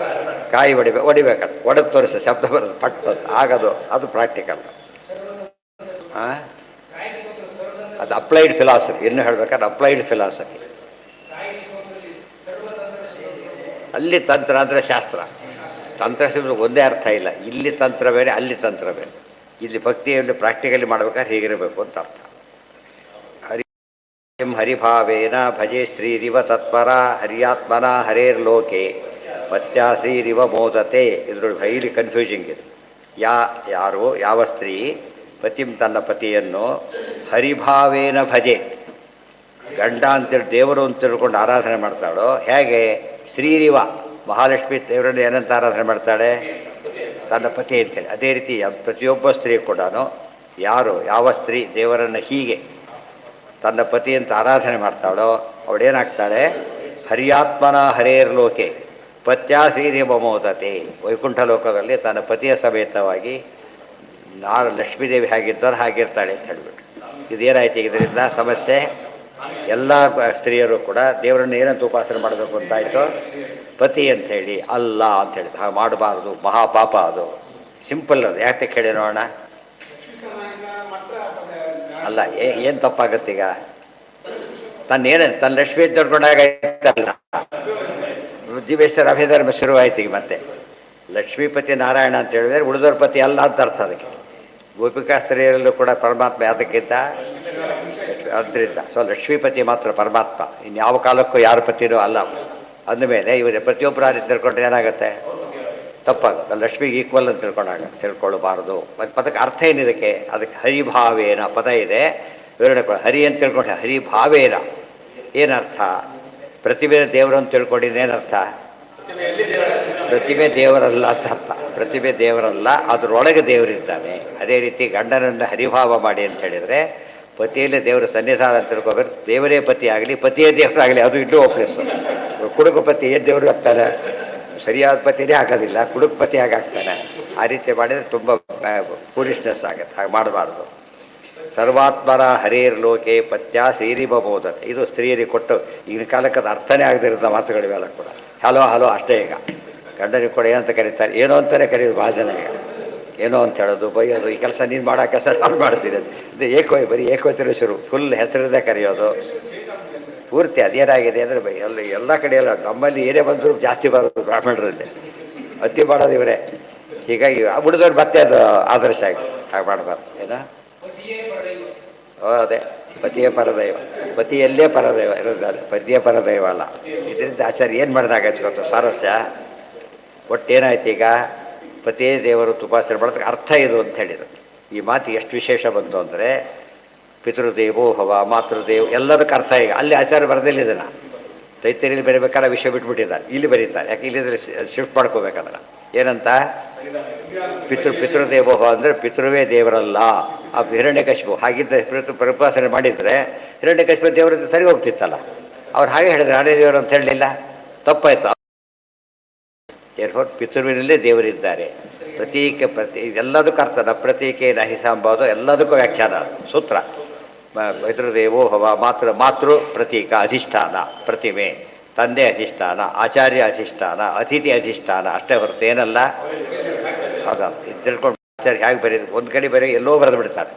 ಕಾಯಿ ಹೊಡಿಬೇಕದು. ಒಡೆದು ತೋರಿಸ ಶಬ್ದ ಬರೋದು ಫಟ್ ಅಂತ ಆಗದು. ಅದು ಪ್ರಾಕ್ಟಿಕಲ್. ಅದು ಅಪ್ಲೈಡ್ ಫಿಲಾಸಫಿ. ಇನ್ನು ಹೇಳ್ಬೇಕಾದ್ರೆ ಅಪ್ಲೈಡ್ ಫಿಲಾಸಫಿ. ಅಲ್ಲಿ ತಂತ್ರ ಅಂದರೆ ಶಾಸ್ತ್ರ. ತಂತ್ರ ಒಂದೇ ಅರ್ಥ ಇಲ್ಲ. ಇಲ್ಲಿ ತಂತ್ರ ಬೇರೆ, ಅಲ್ಲಿ ತಂತ್ರ ಬೇರೆ. ಇಲ್ಲಿ ಭಕ್ತಿಯಲ್ಲಿ ಪ್ರಾಕ್ಟಿಕಲಿ ಮಾಡ್ಬೇಕಾದ್ರೆ ಹೀಗಿರಬೇಕು ಅಂತ ಅರ್ಥ. ಹರಿಭಾವೇನ ಭಜೆ ಶ್ರೀರಿವ ತತ್ಪರ ಹರಿಯಾತ್ಮನ ಹರೇರ್ಲೋಕೆ ಪತ್ಯ ಶ್ರೀರಿವ ಮೋದತೆ. ಇದ್ರೊಳಗೆ ಹೈಲಿ ಕನ್ಫ್ಯೂಸಿಂಗ್ ಇದೆ. ಯಾರು ಯಾವ ಸ್ತ್ರೀ ಪತಿಂ ತನ್ನ ಪತಿಯನ್ನು ಹರಿಭಾವೇನ ಭಜೆ, ಗಂಡ ಅಂತೇಳಿ ದೇವರು ಅಂತ ತಿಳ್ಕೊಂಡು ಆರಾಧನೆ ಮಾಡ್ತಾಳೋ ಹೇಗೆ? ಶ್ರೀರಿವ, ಮಹಾಲಕ್ಷ್ಮಿ ದೇವರನ್ನು ಏನಂತ ಆರಾಧನೆ ಮಾಡ್ತಾಳೆ? ತನ್ನ ಪತಿ ಅಂತೇಳಿ. ಅದೇ ರೀತಿ ಪ್ರತಿಯೊಬ್ಬ ಸ್ತ್ರೀ ಕೂಡ ಯಾರು ಯಾವ ಸ್ತ್ರೀ ದೇವರನ್ನು ಹೀಗೆ ತನ್ನ ಪತಿ ಅಂತ ಆರಾಧನೆ ಮಾಡ್ತಾಳೋ ಅವಳೇನಾಗ್ತಾಳೆ? ಹರಿಯಾತ್ಮನ ಹರೇರ್ ಲೋಕೆ ಪತ್ಯ ಶ್ರೀರಿವ ಮೋದತೆ. ವೈಕುಂಠ ಲೋಕದಲ್ಲಿ ತನ್ನ ಪತಿಯ ಸಮೇತವಾಗಿ ಲಕ್ಷ್ಮೀದೇವಿ ಹೇಗಿದ್ದಾರೋ ಹಾಗಿರ್ತಾಳೆ ಅಂತ ಹೇಳ್ಬಿಟ್ಟು. ಇದೇನಾಯ್ತು ಇದರಿಂದ ಸಮಸ್ಯೆ? ಎಲ್ಲ ಸ್ತ್ರೀಯರು ಕೂಡ ದೇವರನ್ನು ಏನಂತ ಉಪಾಸನೆ ಮಾಡಬೇಕು ಅಂತಾಯಿತು? ಪತಿ ಅಂಥೇಳಿ ಅಲ್ಲ ಅಂಥೇಳಿ. ಹಾಗೆ ಮಾಡಬಾರ್ದು, ಮಹಾಪಾಪ ಅದು. ಸಿಂಪಲ್ ಅದು. ಯಾಕೆ ಕೇಳಿ ನೋಡೋಣ. ಅಲ್ಲ, ಏನು ತಪ್ಪಾಗತ್ತೀಗ? ತನ್ನ ಲಕ್ಷ್ಮಿ ತಿಳ್ಕೊಂಡಾಗ ಜೀವೇಶ್ವರ ಅಭಿಧರ್ಮ ಶುರುವಾಯ್ತು. ಈಗ ಮತ್ತೆ ಲಕ್ಷ್ಮೀಪತಿ ನಾರಾಯಣ ಅಂತ ಹೇಳಿದ್ರೆ ಉಳಿದೋರ ಪತಿ ಅಲ್ಲ ಅಂತ ಅರ್ಥ. ಅದಕ್ಕೆ ಗೋಪಿಕಾ ಸ್ತ್ರೀಯರಲ್ಲೂ ಕೂಡ ಪರಮಾತ್ಮ ಯಾತಕ್ಕಿಂತ ಅದರಿಂದ. ಸೊ ಲಕ್ಷ್ಮೀಪತಿ ಮಾತ್ರ ಪರಮಾತ್ಮ, ಇನ್ಯಾವ ಕಾಲಕ್ಕೂ ಯಾರ ಪತಿನೂ ಅಲ್ಲ. ಅಂದಮೇಲೆ ಇವರು ಪ್ರತಿಯೊಬ್ಬರು ಆ ರೀತಿ ತಿಳ್ಕೊಂಡ್ರೆ ಏನಾಗುತ್ತೆ? ತಪ್ಪಾಗುತ್ತೆ. ಲಕ್ಷ್ಮಿಗೆ ಈಕ್ವಲ್ ಅಂತ ತಿಳ್ಕೊಳ್ಬಾರ್ದು. ಮತ್ತು ಪದಕ್ಕೆ ಅರ್ಥ ಏನಿದಕ್ಕೆ? ಅದಕ್ಕೆ ಹರಿಭಾವೇನ ಪದ ಇದೆ, ವಿವರಣೆ ಕೊಡ. ಹರಿ ಅಂತ ತಿಳ್ಕೊಂಡ್ರೆ ಹರಿಭಾವೇನ ಏನರ್ಥ? ಪ್ರತಿಭೆ ದೇವರು ಅಂತ ತಿಳ್ಕೊಂಡಿದ್ದೇನರ್ಥ? ಪ್ರತಿಭೆ ದೇವರಲ್ಲ ಅಂತ ಅರ್ಥ. ಪ್ರತಿಭೆ ದೇವರಲ್ಲ, ಅದರೊಳಗೆ ದೇವರಿದ್ದಾನೆ. ಅದೇ ರೀತಿ ಗಂಡನನ್ನು ಹರಿಭಾವ ಮಾಡಿ ಅಂತ ಹೇಳಿದರೆ ಪತಿಯಲ್ಲೇ ದೇವರ ಸನ್ನಿಧಾನ ಅಂತ ತಿಳ್ಕೊಬೇಕು. ದೇವರೇ ಪತಿ ಆಗಲಿ, ಪತಿಯೇ ದೇವರಾಗಲಿ, ಅದು ಇನ್ನೂ ಒಪ್ಪಿಸು. ಕುಡುಕ ಪತಿ ಏನು ದೇವರು ಆಗ್ತಾನೆ? ಸರಿಯಾದ ಪತಿನೇ ಆಗೋದಿಲ್ಲ, ಕುಡುಕ ಪತಿ ಆಗಾಗ್ತಾನೆ. ಆ ರೀತಿ ಮಾಡಿದರೆ ತುಂಬ ಫೂಲಿಶ್ನೆಸ್ ಆಗುತ್ತೆ. ಹಾಗೆ ಮಾಡಬಾರ್ದು. ಸರ್ವಾತ್ಮರ ಹರೇರ್ ಲೋಕೆ ಪತ್ಯ ಶ್ರೀರಿವ ಮೋದತೆ. ಇದು ಸ್ತ್ರೀಯರಿಗೆ ಕೊಟ್ಟು ಈಗಿನ ಕಾಲಕ್ಕೆ ಅದು ಅರ್ಥನೇ ಆಗದಿರೋದ ಮಾತುಗಳಿವೆಲ್ಲ ಕೂಡ. ಹಲೋ ಹಲೋ ಅಷ್ಟೇ. ಈಗ ಗಂಡನಿಗೆ ಕೂಡ ಏನಂತ ಕರೀತಾರೆ? ಏನೋ ಅಂತಲೇ ಕರೆಯೋದು ಭಾಳ ಜನ. ಈಗ ಏನೋ ಅಂತ ಹೇಳೋದು, ಬೈಯೋದು. ಈ ಕೆಲಸ ನೀನು ಮಾಡೋ ಕೆಲಸ ನಾನು ಮಾಡ್ತೀನಿ. ಇದು ಏಕೋಯ್, ಬರೀ ಏಕೋತಿರೋ ಶುರು. ಫುಲ್ ಹೆಸರದೇ ಕರೆಯೋದು ಪೂರ್ತಿ. ಅದೇನಾಗಿದೆ ಅಂದರೆ ಎಲ್ಲ ಕಡೆಯಲ್ಲ. ನಮ್ಮಲ್ಲಿ ಏನೇ ಬಂದರೂ ಜಾಸ್ತಿ ಬರೋದು ಬ್ರಾಹ್ಮಣರಲ್ಲಿ. ಅತಿ ಮಾಡೋದು ಇವರೇ. ಹೀಗಾಗಿ ಉಳಿದವ್ರು ಮತ್ತೆ ಅದು ಆದರ್ಶ ಆಗಿ ಹಾಗೆ ಮಾಡಬಾರ್ದು. ಏನ ಅದೇ ಪತಿಯೇ ಪರದೈವ, ಪತಿಯಲ್ಲೇ ಪರದೈವ ಇರೋದಾರೆ, ಪತಿಯೇ ಪರದೈವ ಅಲ್ಲ. ಇದರಿಂದ ಆಚಾರ್ಯ ಏನು ಮಾಡಿದಾಗೈತೆ ಗೊತ್ತು ಸಾರಸ್ಯ? ಒಟ್ಟೇನಾಯ್ತು ಈಗ? ಪತಿಯೇ ದೇವರು ಉಪಾಸನೆ ಮಾಡೋದಕ್ಕೆ ಅರ್ಥ ಇದು ಅಂತ ಹೇಳಿದರು. ಈ ಮಾತು ಎಷ್ಟು ವಿಶೇಷ ಬಂತು ಅಂದರೆ ಪಿತೃದೇವೋ ಭವ, ಮಾತೃದೇವ್ ಎಲ್ಲದಕ್ಕೆ ಅರ್ಥ. ಈಗ ಅಲ್ಲಿ ಆಚಾರ್ಯ ಬರೆದಿಲ್ಲ ಇದನ್ನು. ತೈತರಿಯಲ್ಲಿ ಬರೀಬೇಕಾದ್ರೆ ವಿಷಯ ಬಿಟ್ಬಿಟ್ಟಿದ್ದಾರೆ, ಇಲ್ಲಿ ಬರೀತಾರೆ. ಯಾಕೆ ಇಲ್ಲಿದ್ರೆ ಶಿಫ್ಟ್ ಮಾಡ್ಕೋಬೇಕಂದ್ರೆ ಏನಂತ? ಪಿತೃದೇವೋಭವ ಅಂದರೆ ಪಿತೃವೇ ದೇವರಲ್ಲ. ಆ ಹಿರಣ್ಯಕಶಿಪು ಹಾಗಿದ್ದ ಉಪಾಸನೆ ಮಾಡಿದರೆ ಹಿರಣ್ಯಕಶಿಪು ದೇವರಿಂದ ಸರಿ ಹೋಗ್ತಿತ್ತಲ್ಲ. ಅವ್ರು ಹಾಗೆ ಹೇಳಿದ್ರೆ ಹಣೆ ದೇವರು ಅಂತ ಹೇಳಲಿಲ್ಲ, ತಪ್ಪಾಯ್ತು. ಪಿತೃವಿನಲ್ಲೇ ದೇವರಿದ್ದಾರೆ. ಎಲ್ಲದಕ್ಕೂ ಅರ್ಥ. ನ ಪ್ರತೀಕೆ ನ ಹಿಸಾಂಬಾದು ಎಲ್ಲದಕ್ಕೂ ವ್ಯಾಖ್ಯಾನ ಸೂತ್ರ. ಪಿತೃದೇವೋ ಭವ, ಮಾತೃ ಪ್ರತೀಕ, ಅಧಿಷ್ಠಾನ, ಪ್ರತಿಮೆ, ತಂದೆ ಅಧಿಷ್ಠಾನ, ಆಚಾರ್ಯ ಅಧಿಷ್ಠಾನ, ಅತಿಥಿ ಅಧಿಷ್ಠಾನ ಅಷ್ಟೇ ಹೊರತು ಏನಲ್ಲ. ಅದು ಇದು ತಿಳ್ಕೊಂಡು ಆಚಾರ್ಯ ಹೇಗೆ ಬರೀ ಒಂದು ಕಡೆ ಬರೀ ಎಲ್ಲೋ ಬರೆದು ಬಿಡ್ತಾರೆ.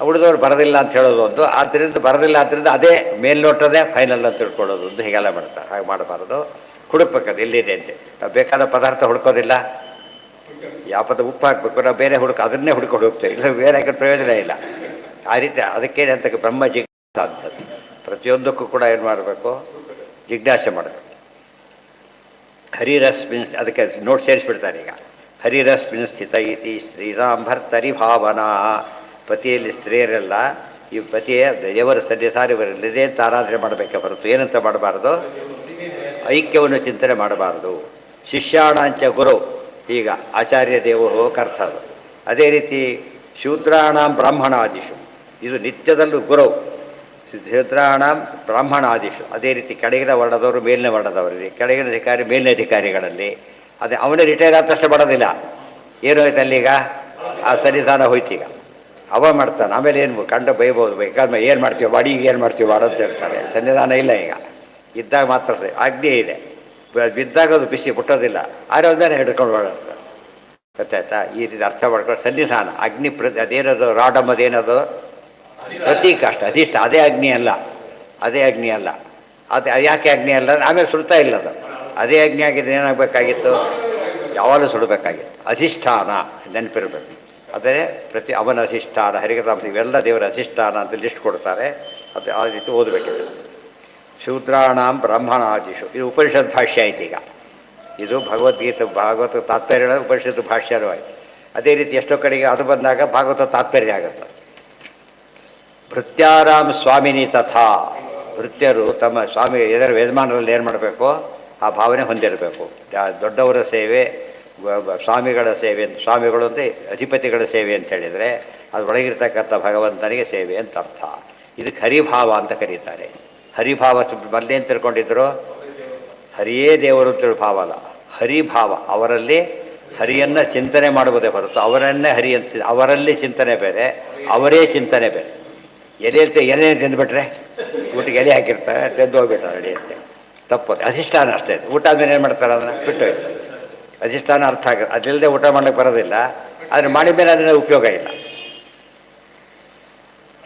ಉಳಿದವ್ರು ಬರೋದಿಲ್ಲ ಅಂತ ಹೇಳೋದು ಒಂದು, ಆದ್ದರಿಂದ ಬರೋದಿಲ್ಲ ಆದ್ದರಿಂದ ಅದೇ ಮೇಲ್ನೋಟದೇ ಫೈನಲ್ ಅಂತ ತಿಳ್ಕೊಳ್ಳೋದು ಒಂದು, ಹೀಗೆಲ್ಲ ಮಾಡ್ತಾರೆ. ಹಾಗೆ ಮಾಡಬಾರ್ದು. ಹುಡುಕ್ಬೇಕದು ಎಲ್ಲಿದೆ ಅಂತ. ನಾವು ಬೇಕಾದ ಪದಾರ್ಥ ಹುಡ್ಕೋದಿಲ್ಲ, ಯಾವ ಪದ ಉಪ್ಪು ಹಾಕಬೇಕು, ನಾವು ಬೇರೆ ಅದನ್ನೇ ಹುಡ್ಕೊಂಡು ಹೋಗ್ತೇವೆ, ಇಲ್ಲ ಬೇರೆ ಹಾಕಿದ್ರೆ ಪ್ರಯೋಜನ ಇಲ್ಲ. ಆ ರೀತಿ ಅದಕ್ಕೇನೆ ಅಂತ ಬ್ರಹ್ಮ ಜಿಜ್ಞಾಸ ಅಂತದ್ದು. ಪ್ರತಿಯೊಂದಕ್ಕೂ ಕೂಡ ಏನು ಮಾಡಬೇಕು, ಜಿಜ್ಞಾಸೆ ಮಾಡಬೇಕು. ಹರಿರಸ್ಮಿನ್, ಅದಕ್ಕೆ ನೋಟ್ ಸೇರಿಸ್ಬಿಡ್ತಾರೆ ಈಗ. ಹರಿರಸ್ಮಿನ್ ಸ್ಥಿತ ಇತಿ ಶ್ರೀರಾಮ್ ಭರ್ತರಿ ಭಾವನಾ. ಪತಿಯಲ್ಲಿ ಸ್ತ್ರೀಯರೆಲ್ಲ ಈ ಪತಿಯ ದೇವರ ಸನ್ನಿಧಾನ ಇವರಲ್ಲಿದೆ ಅಂತ ಆರಾಧನೆ ಮಾಡಬೇಕೆ ಹೊರತು ಏನಂತ ಮಾಡಬಾರ್ದು, ಐಕ್ಯವನ್ನು ಚಿಂತನೆ ಮಾಡಬಾರ್ದು. ಶಿಷ್ಯಾಣಾಂಚ ಗುರು, ಈಗ ಆಚಾರ್ಯ ದೇವೋ ಕರ್ತರು. ಅದೇ ರೀತಿ ಶೂದ್ರಾಣಾಂ ಬ್ರಾಹ್ಮಣಾದಿಷು, ಇದು ನಿತ್ಯದಲ್ಲೂ ಗುರು. ಶೂದ್ರಾಣಾಂ ಬ್ರಾಹ್ಮಣಾದಿಷು, ಅದೇ ರೀತಿ ಕೆಳಗಿನ ವರ್ಣದವರು ಮೇಲಿನ ವರ್ಣದವರಲ್ಲಿ, ಕೆಳಗಿನ ಅಧಿಕಾರಿ ಮೇಲಿನ ಅಧಿಕಾರಿಗಳಲ್ಲಿ. ಅದೇ ಅವನೇ ರಿಟೈರ್ ಆದ ತಕ್ಷಣ ಮಾಡೋದಿಲ್ಲ. ಏನು ಹೋಯ್ತು ಅಲ್ಲೀಗ, ಆ ಸನ್ನಿಧಾನ ಹೋಯ್ತೀಗ ಅವ ಮಾಡ್ತಾನೆ. ಆಮೇಲೆ ಏನು ಕಂಡು ಬೈಬೋದು, ಬೇಕಾದ್ರೆ ಏನು ಮಾಡ್ತೀವಿ ಬಾಡಿಗೆ, ಏನು ಮಾಡ್ತೀವಿ ಬಾಡ ಅಂತ ಹೇಳ್ತಾರೆ. ಸನ್ನಿಧಾನ ಇಲ್ಲ ಈಗ, ಇದ್ದಾಗ ಮಾತ್ರ ಅಗ್ನಿ ಇದೆ, ಬಿದ್ದಾಗ ಅದು ಬಿಸಿ ಮುಟ್ಟೋದಿಲ್ಲ. ಆರೋಗ್ಯನೇ ಹಿಡ್ಕೊಂಡು ಓಡಾಡ್ತಾರೆ. ಗೊತ್ತಾಯ್ತಾ? ಈ ರೀತಿ ಅರ್ಥ ಮಾಡ್ಕೊಂಡು ಸನ್ನಿಧಾನ ಅಗ್ನಿ ಅದೇನದು ರಾಡ್ ಅಂಬದೇನದು ಪ್ರತೀಕ ಅಷ್ಟ, ಅದಿಷ್ಟ. ಅದೇ ಅಗ್ನಿ ಅಲ್ಲ, ಅದೇ ಅಗ್ನಿ ಅಲ್ಲ. ಅದು ಯಾಕೆ ಅಗ್ನಿ ಅಲ್ಲ, ಆಮೇಲೆ ಸುಡ್ತಾ ಇಲ್ಲ ಅದು. ಅದೇ ಅಗ್ನಿ ಆಗಿದ್ರೆ ಏನಾಗಬೇಕಾಗಿತ್ತು, ಯಾವಾಗಲೂ ಸುಡಬೇಕಾಗಿತ್ತು. ಅಧಿಷ್ಠಾನ ನೆನಪಿರಬೇಕು. ಅದೇ ಅವನ ಅಧಿಷ್ಠಾನ, ಹರಿಕಥಾಂಸ ಇವೆಲ್ಲ ದೇವರ ಅಧಿಷ್ಠಾನ ಅಂತ ಲಿಸ್ಟ್ ಕೊಡ್ತಾರೆ. ಅದು ಆ ರೀತಿ ಓದಬೇಕಿದೆ. ಶೂದ್ರಾಣಾಂ ಬ್ರಹ್ಮಣಾದಿಷು, ಇದು ಉಪನಿಷತ್ ಭಾಷ್ಯ ಆಯ್ತು. ಈಗ ಇದು ಭಾಗವತ ತಾತ್ಪರ್ಯ ಉಪನಿಷತ್ತು ಭಾಷ್ಯನೂ ಆಯ್ತು. ಅದೇ ರೀತಿ ಎಷ್ಟೋ ಕಡೆಗೆ ಅದು ಬಂದಾಗ ಭಾಗವತ ತಾತ್ಪರ್ಯ ಆಗುತ್ತೆ. ಭೃತ್ಯಾರಾಮ್ ಸ್ವಾಮಿನಿ ತಥಾ, ಭೃತ್ಯರು ತಮ್ಮ ಸ್ವಾಮಿ ಇದರ ಯಜಮಾನರಲ್ಲಿ ಏನು ಮಾಡಬೇಕು, ಆ ಭಾವನೆ ಹೊಂದಿರಬೇಕು. ದೊಡ್ಡವರ ಸೇವೆ, ಸ್ವಾಮಿಗಳ ಸೇವೆ, ಸ್ವಾಮಿಗಳು ಅಂತ ಅಧಿಪತಿಗಳ ಸೇವೆ ಅಂತ ಹೇಳಿದರೆ ಅದು ಒಳಗಿರ್ತಕ್ಕಂಥ ಭಗವಂತನಿಗೆ ಸೇವೆ ಅಂತ ಅರ್ಥ. ಇದಕ್ಕೆ ಹರಿಭಾವ ಅಂತ ಕರೀತಾರೆ. ಹರಿಭಾವ ಮೊದಲೇ ಅಂತ ತಿಳ್ಕೊಂಡಿದ್ರು, ಹರಿಯೇ ದೇವರು ಅಂತೇಳಿ ಭಾವ ಅಲ್ಲ, ಹರಿಭಾವ. ಅವರಲ್ಲಿ ಹರಿಯನ್ನು ಚಿಂತನೆ ಮಾಡುವುದೇ ಹೊರತು ಅವರನ್ನೇ ಹರಿ ಅಂತ, ಅವರಲ್ಲಿ ಚಿಂತನೆ ಬೇರೆ, ಅವರೇ ಚಿಂತನೆ ಬೇರೆ. ಎಲೆ ತಿಂದುಬಿಟ್ರೆ ಊಟಕ್ಕೆ ಎಲೆ ಹಾಕಿರ್ತಾರೆ, ತೆಂದು ಹೋಗ್ಬಿಟ್ಟಾರೆ ರೆಡಿ ಅಂತೆ, ತಪ್ಪು. ಅಧಿಷ್ಠಾನ ಅಷ್ಟೇ. ಊಟ ಆದ್ಮೇಲೆ ಏನು ಮಾಡ್ತಾರೆ, ಅದನ್ನು ಬಿಟ್ಟು ಹೋಯ್ತು. ಅಧಿಷ್ಠಾನ ಅರ್ಥ ಆಗುತ್ತೆ, ಅದಿಲ್ಲದೆ ಊಟ ಮಾಡ್ಲಿಕ್ಕೆ ಬರೋದಿಲ್ಲ. ಆದರೆ ಮಾಡಿದ ಮೇಲೆ ಅದನ್ನ ಉಪಯೋಗ ಇಲ್ಲ.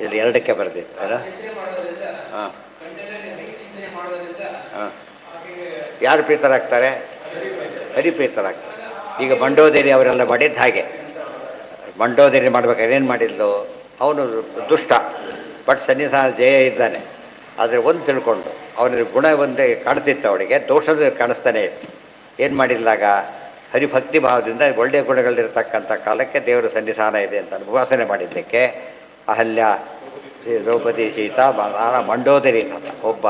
ಇಲ್ಲಿ ಎರಡಕ್ಕೆ ಬರೆದಿತ್ತು ಅಲ್ಲ. ಹಾಂ ಹಾಂ, ಯಾರು ಪ್ರೀತರಾಗ್ತಾರೆ, ಹರಿಪ್ರೀತರಾಗ್ತಾರೆ. ಈಗ ಮಂಡೋದರಿ ಅವರೆಲ್ಲ ಮಾಡಿದ್ದು ಹಾಗೆ. ಮಂಡೋದರಿ ಮಾಡ್ಬೇಕಾದ್ರೆ ಏನು ಮಾಡಿದ್ಲು, ಅವನು ದುಷ್ಟ, ಬಟ್ ಸನ್ನಿಧಾನ ಜಯ ಇದ್ದಾನೆ. ಆದರೆ ಒಂದು ತಿಳ್ಕೊಂಡು ಅವನ ಗುಣ ಒಂದೇ ಕಾಣ್ತಿತ್ತು, ಅವಳಿಗೆ ದೋಷದ ಕಾಣಿಸ್ತಾನೆ ಇತ್ತು. ಏನು ಮಾಡಿಲ್ಲಾಗ, ಹರಿಭಕ್ತಿ ಭಾವದಿಂದ ಒಳ್ಳೆಯ ಗುಣಗಳಿರ್ತಕ್ಕಂಥ ಕಾಲಕ್ಕೆ ದೇವರ ಸನ್ನಿಧಾನ ಇದೆ ಅಂತ ಉಪಾಸನೆ ಮಾಡಿದ್ದಕ್ಕೆ ಅಹಲ್ಯ, ದ್ರೌಪದಿ, ಸೀತಾ, ಮಂಡೋದರಿ ಒಬ್ಬ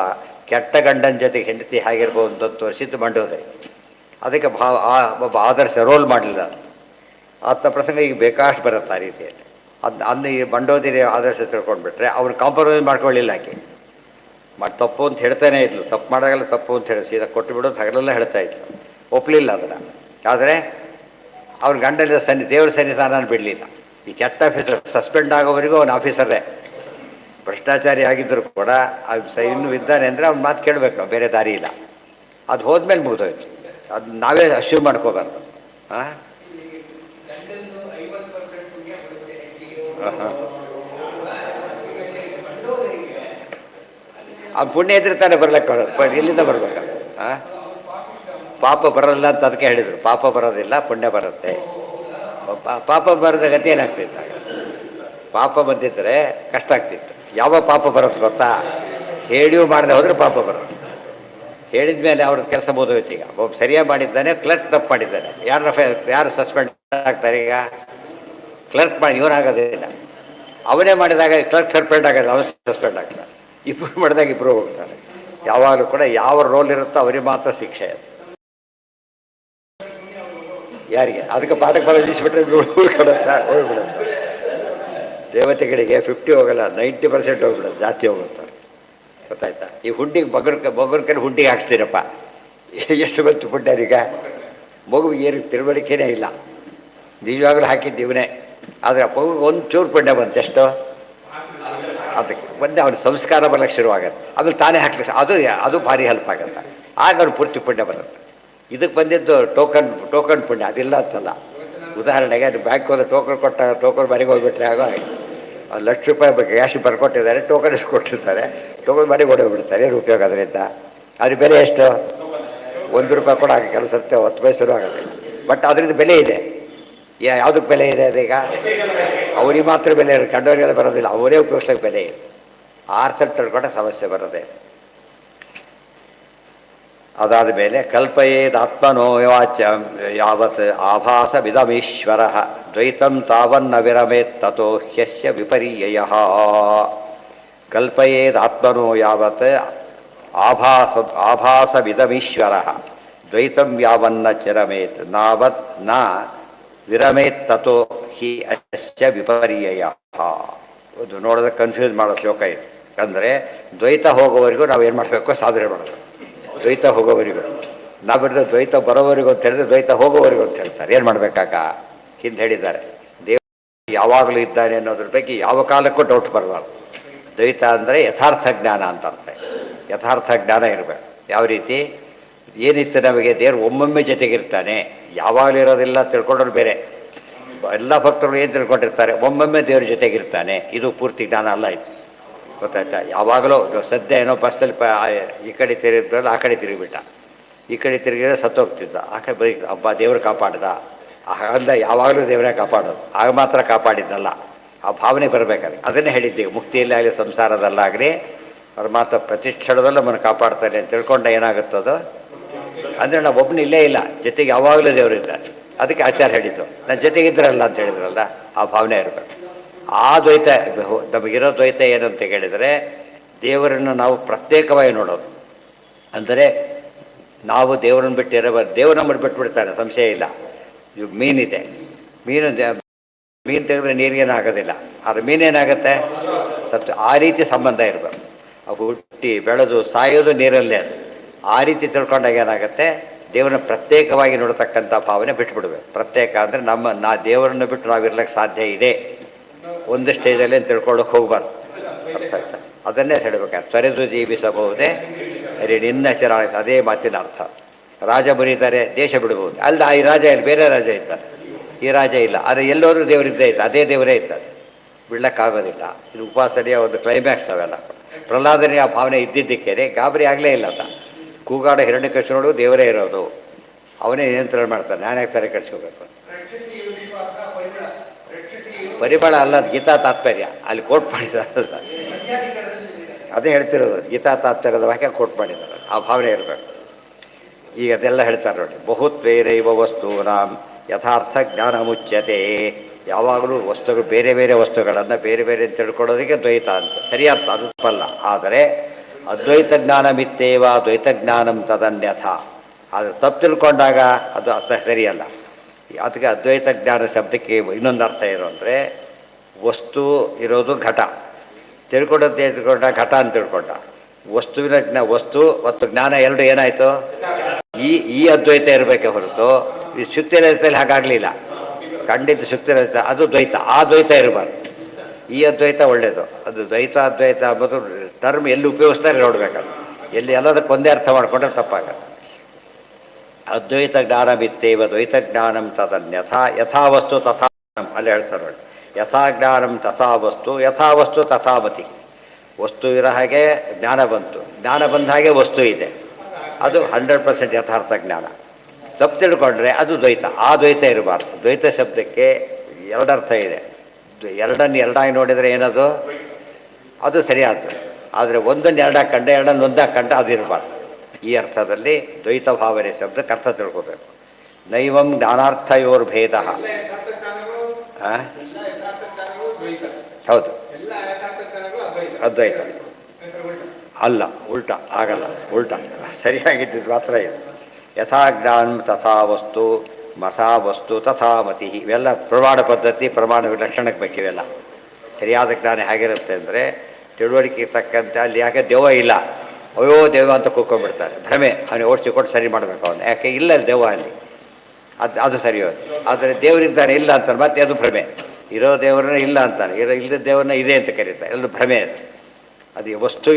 ಕೆಟ್ಟ ಗಂಡನ ಜೊತೆಗೆ ಹೆಂಡತಿ ಹೇಗಿರ್ಬೋದು ಅಂತ ತೋರಿಸಿದ್ದು ಮಂಡೋದರಿ. ಅದಕ್ಕೆ ಒಬ್ಬ ಆದರ್ಶ ರೋಲ್ ಮಾಡಲಿಲ್ಲ. ಆತನ ಪ್ರಸಂಗ ಈಗ ಬೇಕಾಷ್ಟು ಬರುತ್ತೆ ಆ ರೀತಿಯಲ್ಲಿ. ಈ ಮಂಡೋದರಿ ಆದರ್ಶ ತಿಳ್ಕೊಂಡ್ಬಿಟ್ರೆ ಅವ್ನು ಕಾಂಪ್ರಮೈಸ್ ಮಾಡ್ಕೊಳ್ಳಿಲ್ಲ. ಆಕೆ ತಪ್ಪು ಅಂತ ಹೇಳ್ತಾನೆ ಇದ್ಲು, ತಪ್ಪು ಮಾಡೋಲ್ಲ ತಪ್ಪು ಅಂತ ಹೇಳಿ ಸೀದಾ ಕೊಟ್ಟು ಬಿಡೋದು ಹಗಲೆಲ್ಲ ಹೇಳ್ತಾ ಇದ್ಲು. ಒಪ್ಪಲಿಲ್ಲ ಅದನ್ನು. ಆದರೆ ಅವ್ರ ಗಂಡನ ದೇವ್ರ ಸನ್ನಿಧಾನ ಬಿಡಲಿಲ್ಲ. ಈ ಕೆಟ್ಟ ಆಫೀಸರ್ ಸಸ್ಪೆಂಡ್ ಆಗೋವರೆಗೂ ಅವನ ಆಫೀಸರೇ, ಭ್ರಷ್ಟಾಚಾರಿ ಆಗಿದ್ದರೂ ಕೂಡ ಇನ್ನೂ ಇದ್ದಾನೆ ಅಂದರೆ ಅವ್ನ ಮಾತು ಕೇಳಬೇಕು ನಾವು, ಬೇರೆ ದಾರಿ ಇಲ್ಲ. ಅದು ಹೋದ್ಮೇಲೆ ಮುಗಿದೋಯ್ತು. ಅದು ನಾವೇ ಅಶ್ಯೂಮ್ ಮಾಡ್ಕೋಬಾರ್ದು. ಹಾಂ ಅವ್ನು ಪುಣ್ಯ ಇದ್ರೆ ತಾನೇ ಬರ್ಲಿಕ್ಕೆ ಬರೋದು, ಎಲ್ಲಿಂದ ಬರ್ಬೇಕಲ್ಲ. ಹಾಂ, ಪಾಪ ಬರೋಲ್ಲ ಅಂತ ಅದಕ್ಕೆ ಹೇಳಿದರು. ಪಾಪ ಬರೋದಿಲ್ಲ, ಪುಣ್ಯ ಬರುತ್ತೆ. ಪಾಪ ಬರದ ಗತಿ ಏನಾಗ್ತಿತ್ತು, ಪಾಪ ಬಂದಿದ್ದರೆ ಕಷ್ಟ ಆಗ್ತಿತ್ತು. ಯಾವ ಪಾಪ ಬರೋದು ಗೊತ್ತಾ, ಹೇಳಿಯೂ ಮಾಡದೆ ಹೋದರೆ ಪಾಪ ಬರೋದು. ಹೇಳಿದ ಮೇಲೆ ಅವ್ರ ಕೆಲಸ ಬೋಧೋಯ್ತು. ಈಗ ಒಬ್ಬ ಸರಿಯಾಗಿ ಮಾಡಿದ್ದಾನೆ, ಕ್ಲರ್ಕ್ ತಪ್ಪು ಮಾಡಿದ್ದಾನೆ, ಯಾರು ಸಸ್ಪೆಂಡ್ ಆಗ್ತಾರೆ? ಈಗ ಕ್ಲರ್ಕ್ ಮಾಡಿ ಇವನಾಗೋದಿಲ್ಲ, ಅವನೇ ಮಾಡಿದಾಗ ಕ್ಲರ್ಕ್ ಸಸ್ಪೆಂಡ್ ಆಗೋದಿಲ್ಲ, ಅವನು ಸಸ್ಪೆಂಡ್ ಆಗ್ತಾನೆ. ಇಬ್ಬರು ಮಾಡಿದಾಗ ಇಬ್ಬರು ಹೋಗ್ತಾರೆ. ಯಾವಾಗಲೂ ಕೂಡ ಯಾವ ರೋಲ್ ಇರುತ್ತೋ ಅವರಿಗೆ ಮಾತ್ರ ಶಿಕ್ಷೆ. ಅದು ಯಾರಿಗೆ ಅದಕ್ಕೆ ಪಾಠಕ್ಕೆ ಬರೋದಿಸ್ಬಿಟ್ರೆ ಹೋಗ್ಬಿಡುತ್ತಾ, ಹೋಗ್ಬಿಡುತ್ತೆ. ದೇವತೆಗಳಿಗೆ 50 ಹೋಗಲ್ಲ, 90% ಹೋಗ್ಬಿಡುತ್ತೆ, ಜಾಸ್ತಿ ಹೋಗುತ್ತೆ. ಗೊತ್ತಾಯ್ತಾ? ಈ ಹುಂಡಿಗೆ ಬಗ್ಗರ ಕಡೆ ಹುಂಡಿಗೆ ಹಾಕ್ಸ್ತೀರಪ್ಪ, ಎಷ್ಟು ಬಂತು ಪುಣ್ಯರೀಗ? ಮಗುವಿಗೆ ಏನು ತಿಳುವಳಿಕೆನೇ ಇಲ್ಲ, ನಿಜವಾಗ್ಲೂ ಹಾಕಿದ್ದೀವನೇ. ಆದರೆ ಮಗುಗೆ ಒಂದು ಚೂರು ಪುಣ್ಯ ಬಂತು, ಎಷ್ಟು ಅದಕ್ಕೆ ಒಂದೇ ಅವನ ಸಂಸ್ಕಾರ ಬರಲಿಕ್ಕೆ ಶುರುವಾಗತ್ತೆ. ಆಮೇಲೆ ತಾನೇ ಹಾಕ್ಲಿಕ್ಕೆ ಅದು ಭಾರಿ ಹೆಲ್ಪ್ ಆಗುತ್ತೆ. ಆಗ ಅವ್ನು ಪೂರ್ತಿ ಪುಣ್ಯ ಬರುತ್ತೆ. ಇದಕ್ಕೆ ಬಂದಿದ್ದು ಟೋಕನ್ ಪುಣ್ಯ, ಅದಿಲ್ಲ ಅಂತಲ್ಲ. ಉದಾಹರಣೆಗೆ ಅದು ಬ್ಯಾಂಕ್ ಹೋದ ಟೋಕನ್ ಮನೆಗೆ ಹೋಗ್ಬಿಟ್ರೆ ಆಗೋ ₹1,00,000 ಕ್ಯಾಶ್ ಬರ್ಕೊಟ್ಟಿದ್ದಾರೆ, ಟೋಕನ್ ಕೊಟ್ಟಿರ್ತಾರೆ, ಟೋಕನ್ ಮನೆಗೆ ಓಡೋಗ್ಬಿಡ್ತಾರೆ. ಏನು ಉಪಯೋಗ ಅದರಿಂದ? ಅದ್ರ ಬೆಲೆ ಎಷ್ಟು? 1 ರೂಪಾಯಿ ಕೂಡ ಆಗ ಕೆಲಸ 10 ಪೈಸೆನೂ ಆಗುತ್ತೆ. ಬಟ್ ಅದರಿಂದ ಬೆಲೆ ಇದೆ. ಯಾವುದಕ್ಕೆ ಬೆಲೆ ಇದೆ ಅದೀಗ? ಅವರಿಗೆ ಮಾತ್ರ ಬೆಲೆ ಇರೋದು, ಕಂಡವರಿಗೆಲ್ಲ ಬರೋದಿಲ್ಲ. ಅವರೇ ಉಪಯೋಗಿಸೋಕೆ ಬೆಲೆ ಇದೆ. ಆ ಅರ್ಥದಲ್ಲಿ ತಿಳ್ಕೊಂಡ್ರೆ ಸಮಸ್ಯೆ ಬರೋದೆ. ಅದಾದ ಮೇಲೆ ಕಲ್ಪಯೇದಾತ್ಮನೋ ವಾಚ ಯಾವತ್ ಆಭಾಸ ವಿದಮೀಶ್ವರ ದ್ವೈತಂ ತಾವನ್ನ ವಿರಮೇತ್ ತಥೋ ಹ್ಯಸ್ಯ ವಿಪರ್ಯಯ. ಕಲ್ಪಯೇದಾತ್ಮನೋ ಯಾವತ್ ಆಭಾಸವಿದಮೀಶ್ವರ ದ್ವೈತಂ ಯಾವನ್ನ ಚಿರಮೇತ್ ನಾವತ್ ನ ವಿರಮೇತ್ ತಥೋ ಹಿ ಅಸ್ಯ ವಿಪರ್ಯಯ. ಇದು ನೋಡಿದ್ರೆ ಕನ್ಫ್ಯೂಸ್ ಮಾಡೋ ಶ್ಲೋಕ ಇದು. ಅಂದರೆ ದ್ವೈತ ಹೋಗೋವರೆಗೂ ನಾವು ಏನು ಮಾಡಬೇಕು? ಸಾಧನೆ ಮಾಡಬೇಕು. ದ್ವೈತ ಹೋಗೋವರೆಗೂ ನಾವಿದ್ರೆ ದ್ವೈತ ಬರೋವರೆಗೂ ಅಂತ ಹೇಳಿದ್ರೆ ದ್ವೈತ ಹೋಗೋವರೆಗೂ ಅಂತ ಹೇಳ್ತಾರೆ. ಏನು ಮಾಡಬೇಕಾಗ ಹಿಂದೆ ಹೇಳಿದ್ದಾರೆ. ದೇವರು ಯಾವಾಗಲೂ ಇದ್ದಾನೆ ಅನ್ನೋದ್ರ ಬಗ್ಗೆ ಯಾವ ಕಾಲಕ್ಕೂ ಡೌಟ್ ಬರಬಾರ್ದು. ದ್ವೈತ ಅಂದರೆ ಯಥಾರ್ಥ ಜ್ಞಾನ ಅಂತ ಅರ್ಥ. ಯಥಾರ್ಥ ಜ್ಞಾನ ಇರಬೇಕು. ಯಾವ ರೀತಿ? ಏನಿತ್ತು ನಮಗೆ ದೇವರು ಒಮ್ಮೊಮ್ಮೆ ಜೊತೆಗಿರ್ತಾನೆ, ಯಾವಾಗಲೂ ಇರೋದಿಲ್ಲ ತಿಳ್ಕೊಂಡ್ರು ಬೇರೆ. ಎಲ್ಲ ಭಕ್ತರು ಏನು ತಿಳ್ಕೊಂಡಿರ್ತಾರೆ? ಒಮ್ಮೊಮ್ಮೆ ದೇವ್ರ ಜೊತೆಗಿರ್ತಾನೆ. ಇದು ಪೂರ್ತಿ ಜ್ಞಾನ ಅಲ್ಲ. ಇದು ಗೊತ್ತಾಯ್ತಾ? ಯಾವಾಗಲೂ ಸದ್ಯ ಏನೋ ಬಸ್ಸಲ್ಲಿ ಈ ಕಡೆ ತಿರುಗಿದ್ರಲ್ಲ, ಆ ಕಡೆ ತಿರುಗಿಬಿಟ್ಟ, ಈ ಕಡೆ ತಿರುಗಿದ್ರೆ ಸತ್ತೋಗ್ತಿದ್ದ, ಆ ಕಡೆ ಬರೀ ಹಬ್ಬ ದೇವರು ಕಾಪಾಡ್ದ ಅಂದ. ಯಾವಾಗಲೂ ದೇವರೇ ಕಾಪಾಡೋದು, ಆಗ ಮಾತ್ರ ಕಾಪಾಡಿದ್ದಲ್ಲ. ಆ ಭಾವನೆ ಬರಬೇಕಾದ್ರೆ ಅದನ್ನೇ ಹೇಳಿದ್ದೀವಿ. ಮುಕ್ತಿಯಲ್ಲಿ ಆಗಲಿ ಸಂಸಾರದಲ್ಲಾಗಲಿ ಪರಮಾತ್ಮ ಪ್ರತಿಷ್ಠಳದಲ್ಲೂ ನಮ್ಮನ್ನು ಕಾಪಾಡ್ತಾನೆ ಅಂತ ತಿಳ್ಕೊಂಡ ಏನಾಗುತ್ತದೋ ಅಂದರೆ ನಾವು ಒಬ್ಬನು ಇಲ್ಲೇ ಇಲ್ಲ, ಜೊತೆಗೆ ಯಾವಾಗಲೂ ದೇವರು ಇದ್ದಾರೆ. ಅದಕ್ಕೆ ಆಚಾರ ಹೇಳಿದ್ದು ನನ್ನ ಜೊತೆಗಿದ್ರಲ್ಲ ಅಂತ ಹೇಳಿದ್ರಲ್ಲ, ಆ ಭಾವನೆ ಇರಬೇಕು. ಆ ದ್ವೈತ ನಮಗಿರೋ ದ್ವೈತ ಏನಂತ ಹೇಳಿದರೆ ದೇವರನ್ನು ನಾವು ಪ್ರತ್ಯೇಕವಾಗಿ ನೋಡೋದು. ಅಂದರೆ ನಾವು ದೇವರನ್ನು ಬಿಟ್ಟಿರೋ ದೇವರನ್ನು ಬಿಟ್ಬಿಡ್ತಾನೆ, ಸಂಶಯ ಇಲ್ಲ. ಇವಾಗ ಮೀನಿದೆ, ಮೀನು ತೆಗೆದ್ರೆ ನೀರಿಗೇನಾಗೋದಿಲ್ಲ, ಆದರೆ ಮೀನೇನಾಗುತ್ತೆ? ಸತ್ತು. ಆ ರೀತಿ ಸಂಬಂಧ ಇರಬೇಕು. ಅವು ಹುಟ್ಟಿ ಬೆಳೆದು ಸಾಯೋದು ನೀರಲ್ಲೇ. ಅದು ಆ ರೀತಿ ತಿಳ್ಕೊಂಡಾಗ ಏನಾಗುತ್ತೆ? ದೇವರನ್ನ ಪ್ರತ್ಯೇಕವಾಗಿ ನೋಡ್ತಕ್ಕಂಥ ಭಾವನೆ ಬಿಟ್ಬಿಡ್ಬೇಕು. ಪ್ರತ್ಯೇಕ ಅಂದರೆ ದೇವರನ್ನು ಬಿಟ್ಟು ನಾವಿರ್ಲಿಕ್ಕೆ ಸಾಧ್ಯ ಇದೆ ಒಂದು ಸ್ಟೇಜಲ್ಲಿ ಅಂತ ತಿಳ್ಕೊಳ್ಳೋಕೆ ಹೋಗ್ಬಾರ್ದು. ಅರ್ಥ ಆಯ್ತಾ? ಅದನ್ನೇ ಹೇಳಬೇಕಾದ್ರೆ ತೊರೆದು ಜೀವಿಸಬಹುದೇ ನಿನ್ನ ಚರ. ಅದೇ ಮಾತಿನ ಅರ್ಥ. ರಾಜ ಬರೀತಾರೆ ದೇಶ ಬಿಡಬಹುದು, ಅಲ್ಲ ಈ ರಾಜ ಇಲ್ಲಿ ಬೇರೆ ರಾಜ ಇದ್ದಾರೆ, ಈ ರಾಜ ಇಲ್ಲ. ಆದರೆ ಎಲ್ಲರೂ ದೇವರಿದ್ದೇ ಇದ್ದಾರೆ, ಅದೇ ದೇವರೇ ಇದ್ದಾರೆ, ಬಿಡ್ಲಕ್ಕಾಗೋದಿಲ್ಲ. ಇದು ಉಪಾಸನೆಯ ಒಂದು ಕ್ಲೈಮ್ಯಾಕ್ಸ್. ಅವೆಲ್ಲ ಪ್ರಹ್ಲಾದನೆಯ ಭಾವನೆ ಇದ್ದಿದ್ದಕ್ಕೇನೆ ಗಾಬರಿ ಆಗಲೇ ಇಲ್ಲ. ಅಂತ ಕೂಗಾಡ ಹಿರಣ್ಯಕಶಿಪುಡು ದೇವರೇ ಇರೋದು, ಅವನೇ ನಿಯಂತ್ರಣ ಮಾಡ್ತಾನೆ. ನಾನು ಯಾಕೆ ತಾರೆ ಕಟ್ಸ್ಕೋಬೇಕು? ಪರಿಮಳ ಅಲ್ಲ, ಗೀತಾ ತಾತ್ಪರ್ಯ ಅಲ್ಲಿ ಕೋಟ್ ಮಾಡಿದ್ದಾರೆ. ಅದೇ ಹೇಳ್ತಿರೋದು, ಗೀತಾ ತಾತ್ಪರ್ಯದ ವಾಕ್ಯ ಕೋಟ್ ಮಾಡಿದ್ದಾರೆ. ಆ ಭಾವನೆ ಇರಬೇಕು. ಈಗ ಅದೆಲ್ಲ ಹೇಳ್ತಾರೆ ನೋಡಿ. ಬಹುತ್ವೇರೈವ ವಸ್ತೂನಾಂ ಯಥಾರ್ಥ ಜ್ಞಾನ ಮುಚ್ಯತೆ. ಯಾವಾಗಲೂ ವಸ್ತುಗಳು ಬೇರೆ ಬೇರೆ ವಸ್ತುಗಳನ್ನು ಬೇರೆ ಬೇರೆ ಅಂತ ತಿಳ್ಕೊಳ್ಳೋದಕ್ಕೆ ದ್ವೈತ ಅಂತ ಸರಿಯಾರ್ಥ, ಅದು ತಪ್ಪಲ್ಲ. ಆದರೆ ಅದ್ವೈತ ಜ್ಞಾನ ಮಿತ್ತೇವ ದ್ವೈತ ಜ್ಞಾನಂ ತದನ್ಯಥ. ಅದು ತಪ್ಪು ತಿಳ್ಕೊಂಡಾಗ ಅದು ಅರ್ಥ ಸರಿಯಲ್ಲ. ಅದಕ್ಕೆ ಅದ್ವೈತ ಜ್ಞಾನ ಶಬ್ದಕ್ಕೆ ಇನ್ನೊಂದು ಅರ್ಥ ಏನು ಅಂದರೆ, ವಸ್ತು ಇರೋದು ಘಟ, ತಿಳ್ಕೊಂಡ ಘಟ ಅಂತ ತಿಳ್ಕೊಂಡ. ವಸ್ತು ಮತ್ತು ಜ್ಞಾನ ಎರಡು ಏನಾಯಿತು? ಈ ಅದ್ವೈತ ಇರಬೇಕೆ ಹೊರತು ಈ ಶುಕ್ತಿ ರಹಿತದಲ್ಲಿ ಹಾಗಾಗಲಿಲ್ಲ. ಖಂಡಿತ ಶುಕ್ತಿ ರಹಿತ ಅದು ದ್ವೈತ. ಆ ದ್ವೈತ ಇರಬಾರ್ದು. ಈ ಅದ್ವೈತ ಒಳ್ಳೆಯದು. ಅದು ದ್ವೈತ ಅದ್ವೈತ ಅಂಬೋದು ಟರ್ಮ್ ಎಲ್ಲಿ ಉಪಯೋಗಿಸ್ತಾರೆ ನೋಡ್ಬೇಕದು. ಎಲ್ಲಿ ಎಲ್ಲದಕ್ಕೆ ಒಂದೇ ಅರ್ಥ ಮಾಡಿಕೊಂಡ್ರೆ ತಪ್ಪಾಗತ್ತೆ. ಅದ್ವೈತ ಜ್ಞಾನ ಬಿತ್ತೇವ ದ್ವೈತ ಜ್ಞಾನಂ ತದನ್ಯಥಾ ಯಥಾವಸ್ತು ತಥಾ. ಅಲ್ಲಿ ಹೇಳ್ತಾರೆ ನೋಡಿ, ಯಥಾ ಜ್ಞಾನಂ ತಥಾ ವಸ್ತು, ಯಥಾವಸ್ತು ತಥಾಮತಿ. ವಸ್ತು ಇರೋ ಹಾಗೆ ಜ್ಞಾನ ಬಂತು, ಜ್ಞಾನ ಬಂದ ಹಾಗೆ ವಸ್ತು ಇದೆ. ಅದು 100% ಯಥಾರ್ಥ ಜ್ಞಾನ. ತಪ್ಪು ತಿಳ್ಕೊಂಡ್ರೆ ಅದು ದ್ವೈತ. ಆ ದ್ವೈತ ಇರಬಾರ್ದು. ದ್ವೈತ ಶಬ್ದಕ್ಕೆ ಎರಡರ್ಥ ಇದೆ. ಎರಡನ್ನು ಎರಡಾಗಿ ನೋಡಿದರೆ ಏನದು? ಅದು ಸರಿಯಾದ್ದು. ಆದರೆ ಒಂದನ್ನು ಎರಡಾಗಿ ಕಂಡ, ಎರಡನ್ನು ಒಂದಾಗಿ ಕಂಡ ಅದು ಇರಬಾರ್ದು. ಈ ಅರ್ಥದಲ್ಲಿ ದ್ವೈತ ಭಾವನೆ ಶಬ್ದಕ್ಕೆ ಅರ್ಥ ತಿಳ್ಕೋಬೇಕು. ನೈವಂ ಜ್ಞಾನಾರ್ಥಯೋರ್ಭೇದ. ಹೌದು, ಅದ್ವೈತ ಅಲ್ಲ, ಉಲ್ಟ ಆಗಲ್ಲ. ಉಲ್ಟ ಸರಿಯಾಗಿದ್ದು ಮಾತ್ರ ಇದು. ಯಥಾ ಜ್ಞಾನ ತಥಾ ವಸ್ತು, ಮಥಾ ವಸ್ತು ತಥಾ ಮತಿ. ಇವೆಲ್ಲ ಪ್ರಮಾಣ ಪದ್ಧತಿ, ಪ್ರಮಾಣ ಲಕ್ಷಣಕ್ಕೆ ಬೇಕಿವೆಲ್ಲ. ಸರಿಯಾದ ಜ್ಞಾನ ಹೇಗಿರುತ್ತೆ ಅಂದರೆ, ತಿಳುವಳಿಕೆ ತಕ್ಕಂತೆ ಅಲ್ಲಿ ಯಾಕೆ ದೆವ್ವ ಇಲ್ಲ, ಅಯ್ಯೋ ದೆವ್ವ ಅಂತ ಕೂತ್ಕೊಂಡ್ಬಿಡ್ತಾರೆ. ಭ್ರಮೆ, ಅವನಿಗೆ ಓಡಿಸಿ ಕೊಟ್ಟು ಸರಿ ಮಾಡಬೇಕು ಅವನು. ಯಾಕೆ ಇಲ್ಲ ದೆವ್ವ ಅಲ್ಲಿ, ಅದು ಸರಿ ಹೋಯ್ತು. ಆದರೆ ದೇವರಿದ್ದಾನೆ ಇಲ್ಲ ಅಂತಾನೆ, ಮತ್ತೆ ಅದು ಭ್ರಮೆ. ಇರೋ ದೇವರನ್ನ ಇಲ್ಲ ಅಂತಾನೆ, ಇಲ್ಲದ ದೇವರನ್ನ ಇದೆ ಅಂತ ಕರೀತಾರೆ. ಎಲ್ಲ ಭ್ರಮೆ ಅದು. ಅದು ವಸ್ತು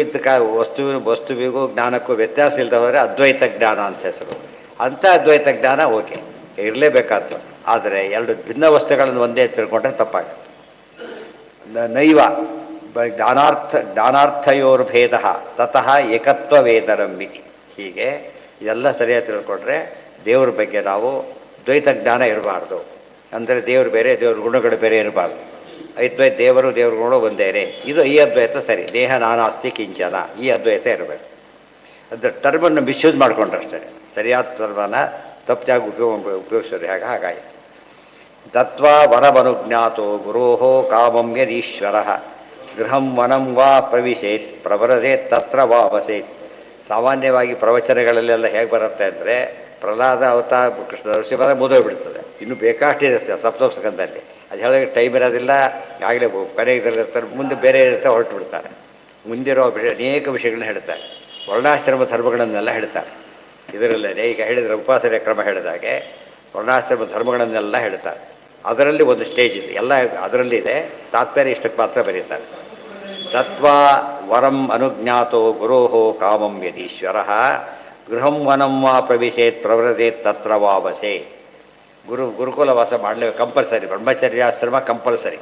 ವಸ್ತುವಿಗೂ ಜ್ಞಾನಕ್ಕೂ ವ್ಯತ್ಯಾಸ ಇಲ್ಲದವರೆ ಅದ್ವೈತ ಜ್ಞಾನ ಅಂತ ಹೆಸರು. ಅಂಥ ಅದ್ವೈತ ಜ್ಞಾನ ಓಕೆ, ಇರಲೇಬೇಕಾದ್ದು. ಆದರೆ ಎರಡು ಭಿನ್ನ ವಸ್ತುಗಳನ್ನು ಒಂದೇ ತಿಳ್ಕೊಂಡ್ರೆ ತಪ್ಪಾಗುತ್ತೆ. ನೈವ ಜ್ಞಾನಾರ್ಥಯೋರ್ಭೇದ ತತಃ ಏಕತ್ವ ವೇದರಂ ಇತಿ. ಹೀಗೆ ಇದೆಲ್ಲ ಸರಿಯಾಗಿ ತಿಳ್ಕೊಂಡ್ರೆ ದೇವ್ರ ಬಗ್ಗೆ ನಾವು ದ್ವೈತ ಜ್ಞಾನ ಇರಬಾರ್ದು. ಅಂದರೆ ದೇವರು ಬೇರೆ, ದೇವ್ರ ಗುಣಗಳು ಬೇರೆ ಇರಬಾರ್ದು. ಅದ್ವೈತ ದೇವರು ದೇವ್ರ ಗುಣ ಒಂದೇನೆ. ಇದು ಈ ಅದ್ವೈತ ಸರಿ. ದೇಹ ನಾನಾಸ್ತಿ ಕಿಂಚನ, ಈ ಅದ್ವೈತ ಇರಬೇಕು. ಅದ್ರ ಟರ್ಮನ್ನು ಮಿಸ್ಯೂಸ್ ಮಾಡ್ಕೊಂಡ್ರಷ್ಟೇ. ಸರಿಯಾದ ಟರ್ಮನ ತಪ್ಪಾಗಿ ಉಪಯೋಗಿಸೋರು ಹಾಗಾಯಿತು. ದತ್ವಾ ವರಮನುಜ್ಞಾತೋ ಗುರೋಹೋ ಕಾಮಂ ಯದೀಶ್ವರ ಗೃಹಂ ವನಂ ವಾ ಪ್ರವಿಶೇತ್ ಪ್ರವರದೇತ್ ತತ್ರ ವಾ ವಸೇತ್. ಸಾಮಾನ್ಯವಾಗಿ ಪ್ರವಚನಗಳಲ್ಲೆಲ್ಲ ಹೇಗೆ ಬರುತ್ತೆ ಅಂದರೆ, ಪ್ರಹ್ಲಾದ ಅವತಾರ ಕೃಷ್ಣ ನರಸಿಂಹರ ಮುಗಿದೋಗ್ಬಿಡ್ತದೆ. ಇನ್ನು ಬೇಕಾಷ್ಟಿರುತ್ತೆ ಸಪ್ತಪುಸ್ತಕದಲ್ಲಿ. ಅದು ಹೇಳೋಕ್ಕೆ ಟೈಮ್ ಇರೋದಿಲ್ಲ. ಆಗಲೇ ಕೊನೆಗಿರ್ತಾರೆ, ಮುಂದೆ ಬೇರೆ ಇರುತ್ತೆ, ಹೊರಟು ಬಿಡ್ತಾರೆ. ಮುಂದಿರೋ ಅನೇಕ ವಿಷಯಗಳನ್ನ ಹೇಳ್ತಾರೆ. ವರ್ಣಾಶ್ರಮ ಧರ್ಮಗಳನ್ನೆಲ್ಲ ಹೇಳ್ತಾರೆ ಇದರಲ್ಲೇ. ಈಗ ಹೇಳಿದರೆ ಉಪಾಸನೆ ಕ್ರಮ ಹೇಳಿದಾಗೆ ವರ್ಣಾಶ್ರಮ ಧರ್ಮಗಳನ್ನೆಲ್ಲ ಹೇಳ್ತಾರೆ. ಅದರಲ್ಲಿ ಒಂದು ಸ್ಟೇಜ್ ಇದೆ, ಎಲ್ಲ ಅದರಲ್ಲಿದೆ. ತಾತ್ಪರ್ಯ ಇಷ್ಟಕ್ಕೆ ಮಾತ್ರ ಬರೀತಾರೆ. ತತ್ವಾ ವರಂ ಅನುಜ್ಞಾತೋ ಗುರೋಹೋ ಕಾಮಂ ಯದೀಶ್ವರ ಗೃಹಂ ವನಂ ವಾ ಪ್ರವಿಶೇತ್ ಪ್ರವ್ರಜೇತ್ ತತ್ರ ವಾ ವಸೇ. ಗುರುಕುಲ ವಾಸ ಮಾಡಲೇಬೇಕು, ಕಂಪಲ್ಸರಿ. ಬ್ರಹ್ಮಚರ್ಯಾಶ್ರಮ ಕಂಪಲ್ಸರಿ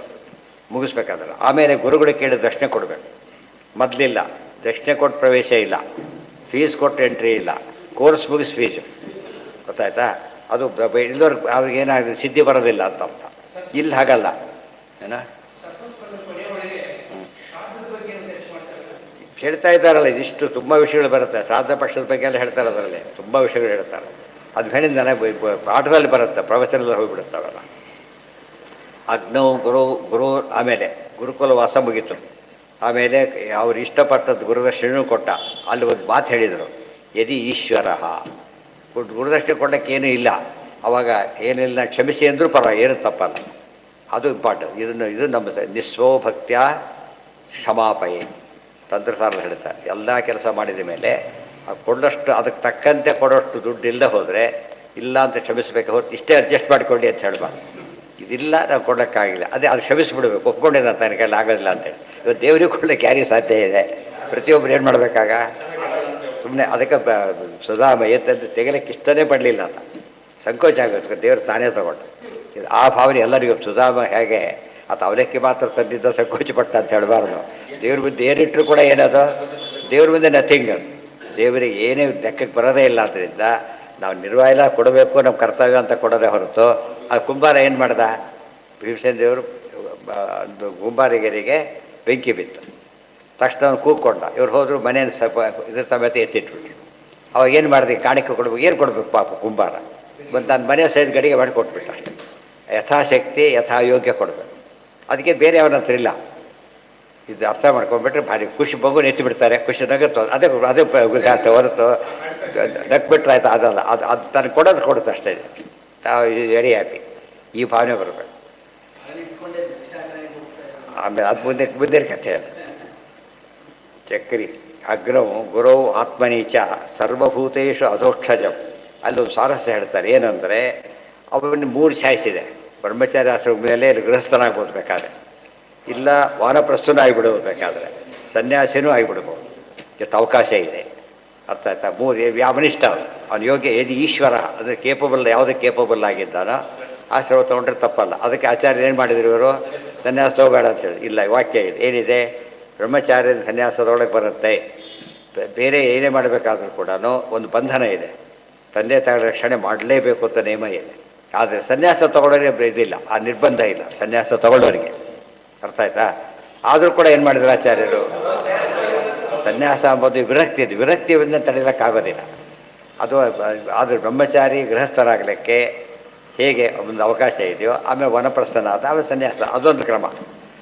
ಮುಗಿಸ್ಬೇಕಾದ್ರೆ. ಆಮೇಲೆ ಗುರುಗಳು ಕೇಳಿದ ದಕ್ಷಿಣೆ ಕೊಡಬೇಕು. ಮೊದಲಿಲ್ಲ, ದಕ್ಷಿಣೆ ಕೊಟ್ಟು ಪ್ರವೇಶ ಇಲ್ಲ, ಫೀಸ್ ಕೊಟ್ಟು ಎಂಟ್ರಿ ಇಲ್ಲ, ಕೋರ್ಸ್ ಮುಗಿಸ್ ಫೀಸು. ಗೊತ್ತಾಯ್ತಾ? ಅದು ಇಲ್ಲವ್ರಿಗೆ ಅವ್ರಿಗೆ ಏನಾಗಿದೆ, ಸಿದ್ಧಿ ಬರೋದಿಲ್ಲ ಅಂತ ಅರ್ಥ. ಇಲ್ಲಿ ಹಾಗಲ್ಲ. ಏನ ಹೇಳ್ತಾ ಇದ್ದಾರಲ್ಲ, ಇದಿಷ್ಟು ತುಂಬ ವಿಷಯಗಳು ಬರುತ್ತೆ. ಶ್ರಾದ್ದ ಪಕ್ಷದ ಬಗ್ಗೆ ಎಲ್ಲ ಹೇಳ್ತಾರೆ, ಅದರಲ್ಲಿ ತುಂಬ ವಿಷಯಗಳು ಹೇಳ್ತಾರೆ. ಅದು ಹೇಳಿದ ಪಾಠದಲ್ಲಿ ಬರುತ್ತೆ, ಪ್ರವಚನದಲ್ಲಿ ಹೋಗಿಬಿಡುತ್ತೆ ಅವೆಲ್ಲ. ಅಗ್ನೌ ಗುರು ಆಮೇಲೆ ಗುರುಕುಲ ವಾಸ ಮುಗೀತು. ಆಮೇಲೆ ಅವ್ರು ಇಷ್ಟಪಟ್ಟದ್ದು ಗುರುದಕ್ಷಿಣೆ ಕೊಟ್ಟ. ಅಲ್ಲಿ ಒಂದು ಮಾತು ಹೇಳಿದರು, ಯದಿ ಈಶ್ವರ. ಗುರುದಕ್ಷಿಣೆ ಕೊಡೋಕ್ಕೇನೂ ಇಲ್ಲ, ಅವಾಗ ಏನಿಲ್ಲ ಕ್ಷಮಿಸಿ ಅಂದರೂ ಪರವಾಗಿ, ಏನು ತಪ್ಪಲ್ಲ. ಅದು ಇಂಪಾರ್ಟೆಂಟ್. ಇದು ನಮ್ಮ ನಿಸ್ವಭಕ್ತ್ಯ ಕ್ಷಮಾಪಯೆ ತಂತ್ರಸಾರ ಹೇಳ್ತಾರೆ. ಎಲ್ಲ ಕೆಲಸ ಮಾಡಿದ ಮೇಲೆ ಕೊಡೋಷ್ಟು, ಅದಕ್ಕೆ ತಕ್ಕಂತೆ ಕೊಡೋಷ್ಟು ದುಡ್ಡು ಇಲ್ಲದೆ ಹೋದರೆ ಇಲ್ಲ ಅಂತ ಕ್ಷಮಿಸಬೇಕು ಹೊರತು ಇಷ್ಟೇ ಅಡ್ಜಸ್ಟ್ ಮಾಡಿಕೊಳ್ಳಿ ಅಂತ ಹೇಳ್ಬಾರ್ದು. ಇದಿಲ್ಲ ನಾವು ಕೊಡೋಕ್ಕಾಗಿಲ್ಲ, ಅದೇ ಅದು ಕ್ಷಮಿಸಿಬಿಡ್ಬೇಕು. ಒಪ್ಕೊಂಡಿದ್ದ ತನ್ನ ಕೈಲಿ ಆಗೋದಿಲ್ಲ ಅಂತೇಳಿ. ಇವತ್ತು ದೇವರಿಗೆ ಕೊಡಲಿಕ್ಕೆ ಯಾರಿಗೆ ಸಾಧ್ಯ ಇದೆ? ಪ್ರತಿಯೊಬ್ಬರು ಏನು ಮಾಡಬೇಕಾಗ? ಸುಮ್ಮನೆ ಅದಕ್ಕೆ ಸುಧಾಮ ಎತ್ತಂದು ತೆಗಲಿಕ್ಕೆ ಇಷ್ಟನೇ ಪಡಲಿಲ್ಲ ಅಂತ ಸಂಕೋಚ ಆಗುತ್ತೆ. ದೇವರು ತಾನೇ ತಗೊಂಡು ಆ ಭಾವನೆ ಎಲ್ಲರಿಗೂ. ಸುಧಾಮ ಹೇಗೆ ಆತ ಅವಲಕ್ಕಿ ಮಾತ್ರ ತಂದಿದ್ದ ಸಂಕೋಚ ಪಟ್ಟ ಅಂತ ಹೇಳಬಾರ್ದು. ದೇವ್ರ ಮುಂದೆ ಏನಿಟ್ಟರು ಕೂಡ ಏನದು? ದೇವ್ರ ಮುಂದೆ ನಥಿಂಗ್. ದೇವರಿಗೆ ಏನೇ ಲೆಕ್ಕಕ್ಕೆ ಬರೋದೇ ಇಲ್ಲ. ಆದ್ದರಿಂದ ನಾವು ನಿರ್ವಾಯಿಲ ಕೊಡಬೇಕು, ನಮ್ಮ ಕರ್ತವ್ಯ ಅಂತ ಕೊಡೋದೇ ಹೊರತು. ಆ ಕುಂಬಾರ ಏನು ಮಾಡ್ದ? ಭೀಮಸೇನ ದೇವರು ಕುಂಬಾರಿಗರಿಗೆ ಬೆಂಕಿ ಬಿತ್ತು. ತಕ್ಷಣ ಅವ್ನು ಕೂಗ್ಕೊಂಡ. ಇವ್ರು ಹೋದ್ರು, ಮನೇನ ಇದ್ರ ಸಮೇತ ಎತ್ತಿಟ್ಬಿಟ್ರು. ಅವಾಗ ಏನು ಮಾಡಿದೆ? ಕಾಣಿಕೆ ಕೊಡ್ಬೇಕು. ಏನು ಕೊಡ್ಬೇಕು ಪಾಪ ಕುಂಬಾರ? ಮತ್ತು ನಾನು ಮನೆ ಸೈಜ್ ಗಡಿಗೆ ಮಾಡಿ ಕೊಟ್ಬಿಟ್ಟು ಅಷ್ಟೇ. ಯಥಾಶಕ್ತಿ ಯಥಾಯೋಗ್ಯ ಕೊಡಬೇಕು. ಅದಕ್ಕೆ ಬೇರೆ ಅವನ ಹತ್ರ ಇಲ್ಲ. ಇದು ಅರ್ಥ ಮಾಡ್ಕೊಂಡ್ಬಿಟ್ರೆ ಭಾರಿ ಖುಷಿ. ಮಗುನ ಎತ್ತಿ ಬಿಡ್ತಾರೆ, ಖುಷಿ ನಗುತ್ತೋ. ಅದೇ ಹೊರತು ನಕ್ಬಿಟ್ರೆ ಆಯ್ತು, ಅದಲ್ಲ. ಅದು ತನಗೆ ಕೊಡೋದು ಕೊಡುತ್ತೆ ಅಷ್ಟೇ. Very happy. ಈ ಭಾವನೆ ಬರಬೇಕು. ಆಮೇಲೆ ಅದು ಮುಂದೆ ಕಥೆ. ಅದು ಚಕ್ರಿ ಅಗ್ರವು ಗುರವು ಆತ್ಮನೀಚ ಸರ್ವಭೂತೇಶು ಅಧೋಕ್ಷಜಂ. ಅಲ್ಲೊಂದು ಸ್ವಾರಸ್ಯ ಹೇಳ್ತಾರೆ. ಏನಂದರೆ ಅವನ್ನ 3 ಚಾಯ್ಸ್ ಇದೆ. ಬ್ರಹ್ಮಚಾರ್ಯ ಆಶ್ರಮ ಮೇಲೆ ಗೃಹಸ್ಥನಾಗ್ಬೋದು ಬೇಕಾದ್ರೆ, ಇಲ್ಲ ವಾನಪ್ರಸ್ಥನೂ ಆಗಿಬಿಡೋದು ಬೇಕಾದರೆ, ಸನ್ಯಾಸಿನೂ ಆಗಿಬಿಡ್ಬೋದು. ಎಷ್ಟು ಅವಕಾಶ ಇದೆ. ಅರ್ಥ ಆಯ್ತಾ? 3 ಯಾವನಿಷ್ಟ ಅವನು ಯೋಗ್ಯ. ಏದು ಈಶ್ವರ ಅಂದರೆ ಕೇಪಬಲ್, ಯಾವುದಕ್ಕೆ ಕೇಪಬಲ್ ಆಗಿದ್ದಾನೋ ಆಶ್ರಮ ತೊಗೊಂಡ್ರೆ ತಪ್ಪಲ್ಲ. ಅದಕ್ಕೆ ಆಚಾರ್ಯ ಏನು ಮಾಡಿದ್ರು ಇವರು? ಸನ್ಯಾಸ ತಗೋಬೇಡ ಅಂತೇಳಿ. ಇಲ್ಲ, ವಾಕ್ಯ ಇದೆ. ಏನಿದೆ? ಬ್ರಹ್ಮಚಾರ್ಯದ ಸನ್ಯಾಸದೊಳಗೆ ಬರುತ್ತೆ. ಬೇರೆ ಏನೇ ಮಾಡಬೇಕಾದ್ರೂ ಕೂಡ ಒಂದು ಬಂಧನ ಇದೆ. ತಂದೆ ತಾಯಿ ರಕ್ಷಣೆ ಮಾಡಲೇಬೇಕು ಅಂತ ನಿಯಮ ಇದೆ. ಆದರೆ ಸನ್ಯಾಸ ತಗೊಳ್ಳೋರಿಗೆ ಇದಿಲ್ಲ, ಆ ನಿರ್ಬಂಧ ಇಲ್ಲ ಸನ್ಯಾಸ ತಗೊಳ್ಳೋರಿಗೆ. ಅರ್ಥ ಆಯ್ತಾ? ಆದರೂ ಕೂಡ ಏನು ಮಾಡಿದ್ರು ಆಚಾರ್ಯರು? ಸನ್ಯಾಸ ಅಂಬೋದು ವಿರಕ್ತಿ ಇದೆ. ವಿರಕ್ತಿಯಿಂದ ತಡೆಯೋಕ್ಕಾಗೋದಿಲ್ಲ ಅದು. ಆದರೆ ಬ್ರಹ್ಮಚಾರಿ ಗೃಹಸ್ಥರಾಗಲಿಕ್ಕೆ ಹೇಗೆ ಒಂದು ಅವಕಾಶ ಇದೆಯೋ, ಆಮೇಲೆ ವನಪ್ರಸ್ಥನ ಆದ, ಆಮೇಲೆ ಸನ್ಯಾಸ, ಅದೊಂದು ಕ್ರಮ.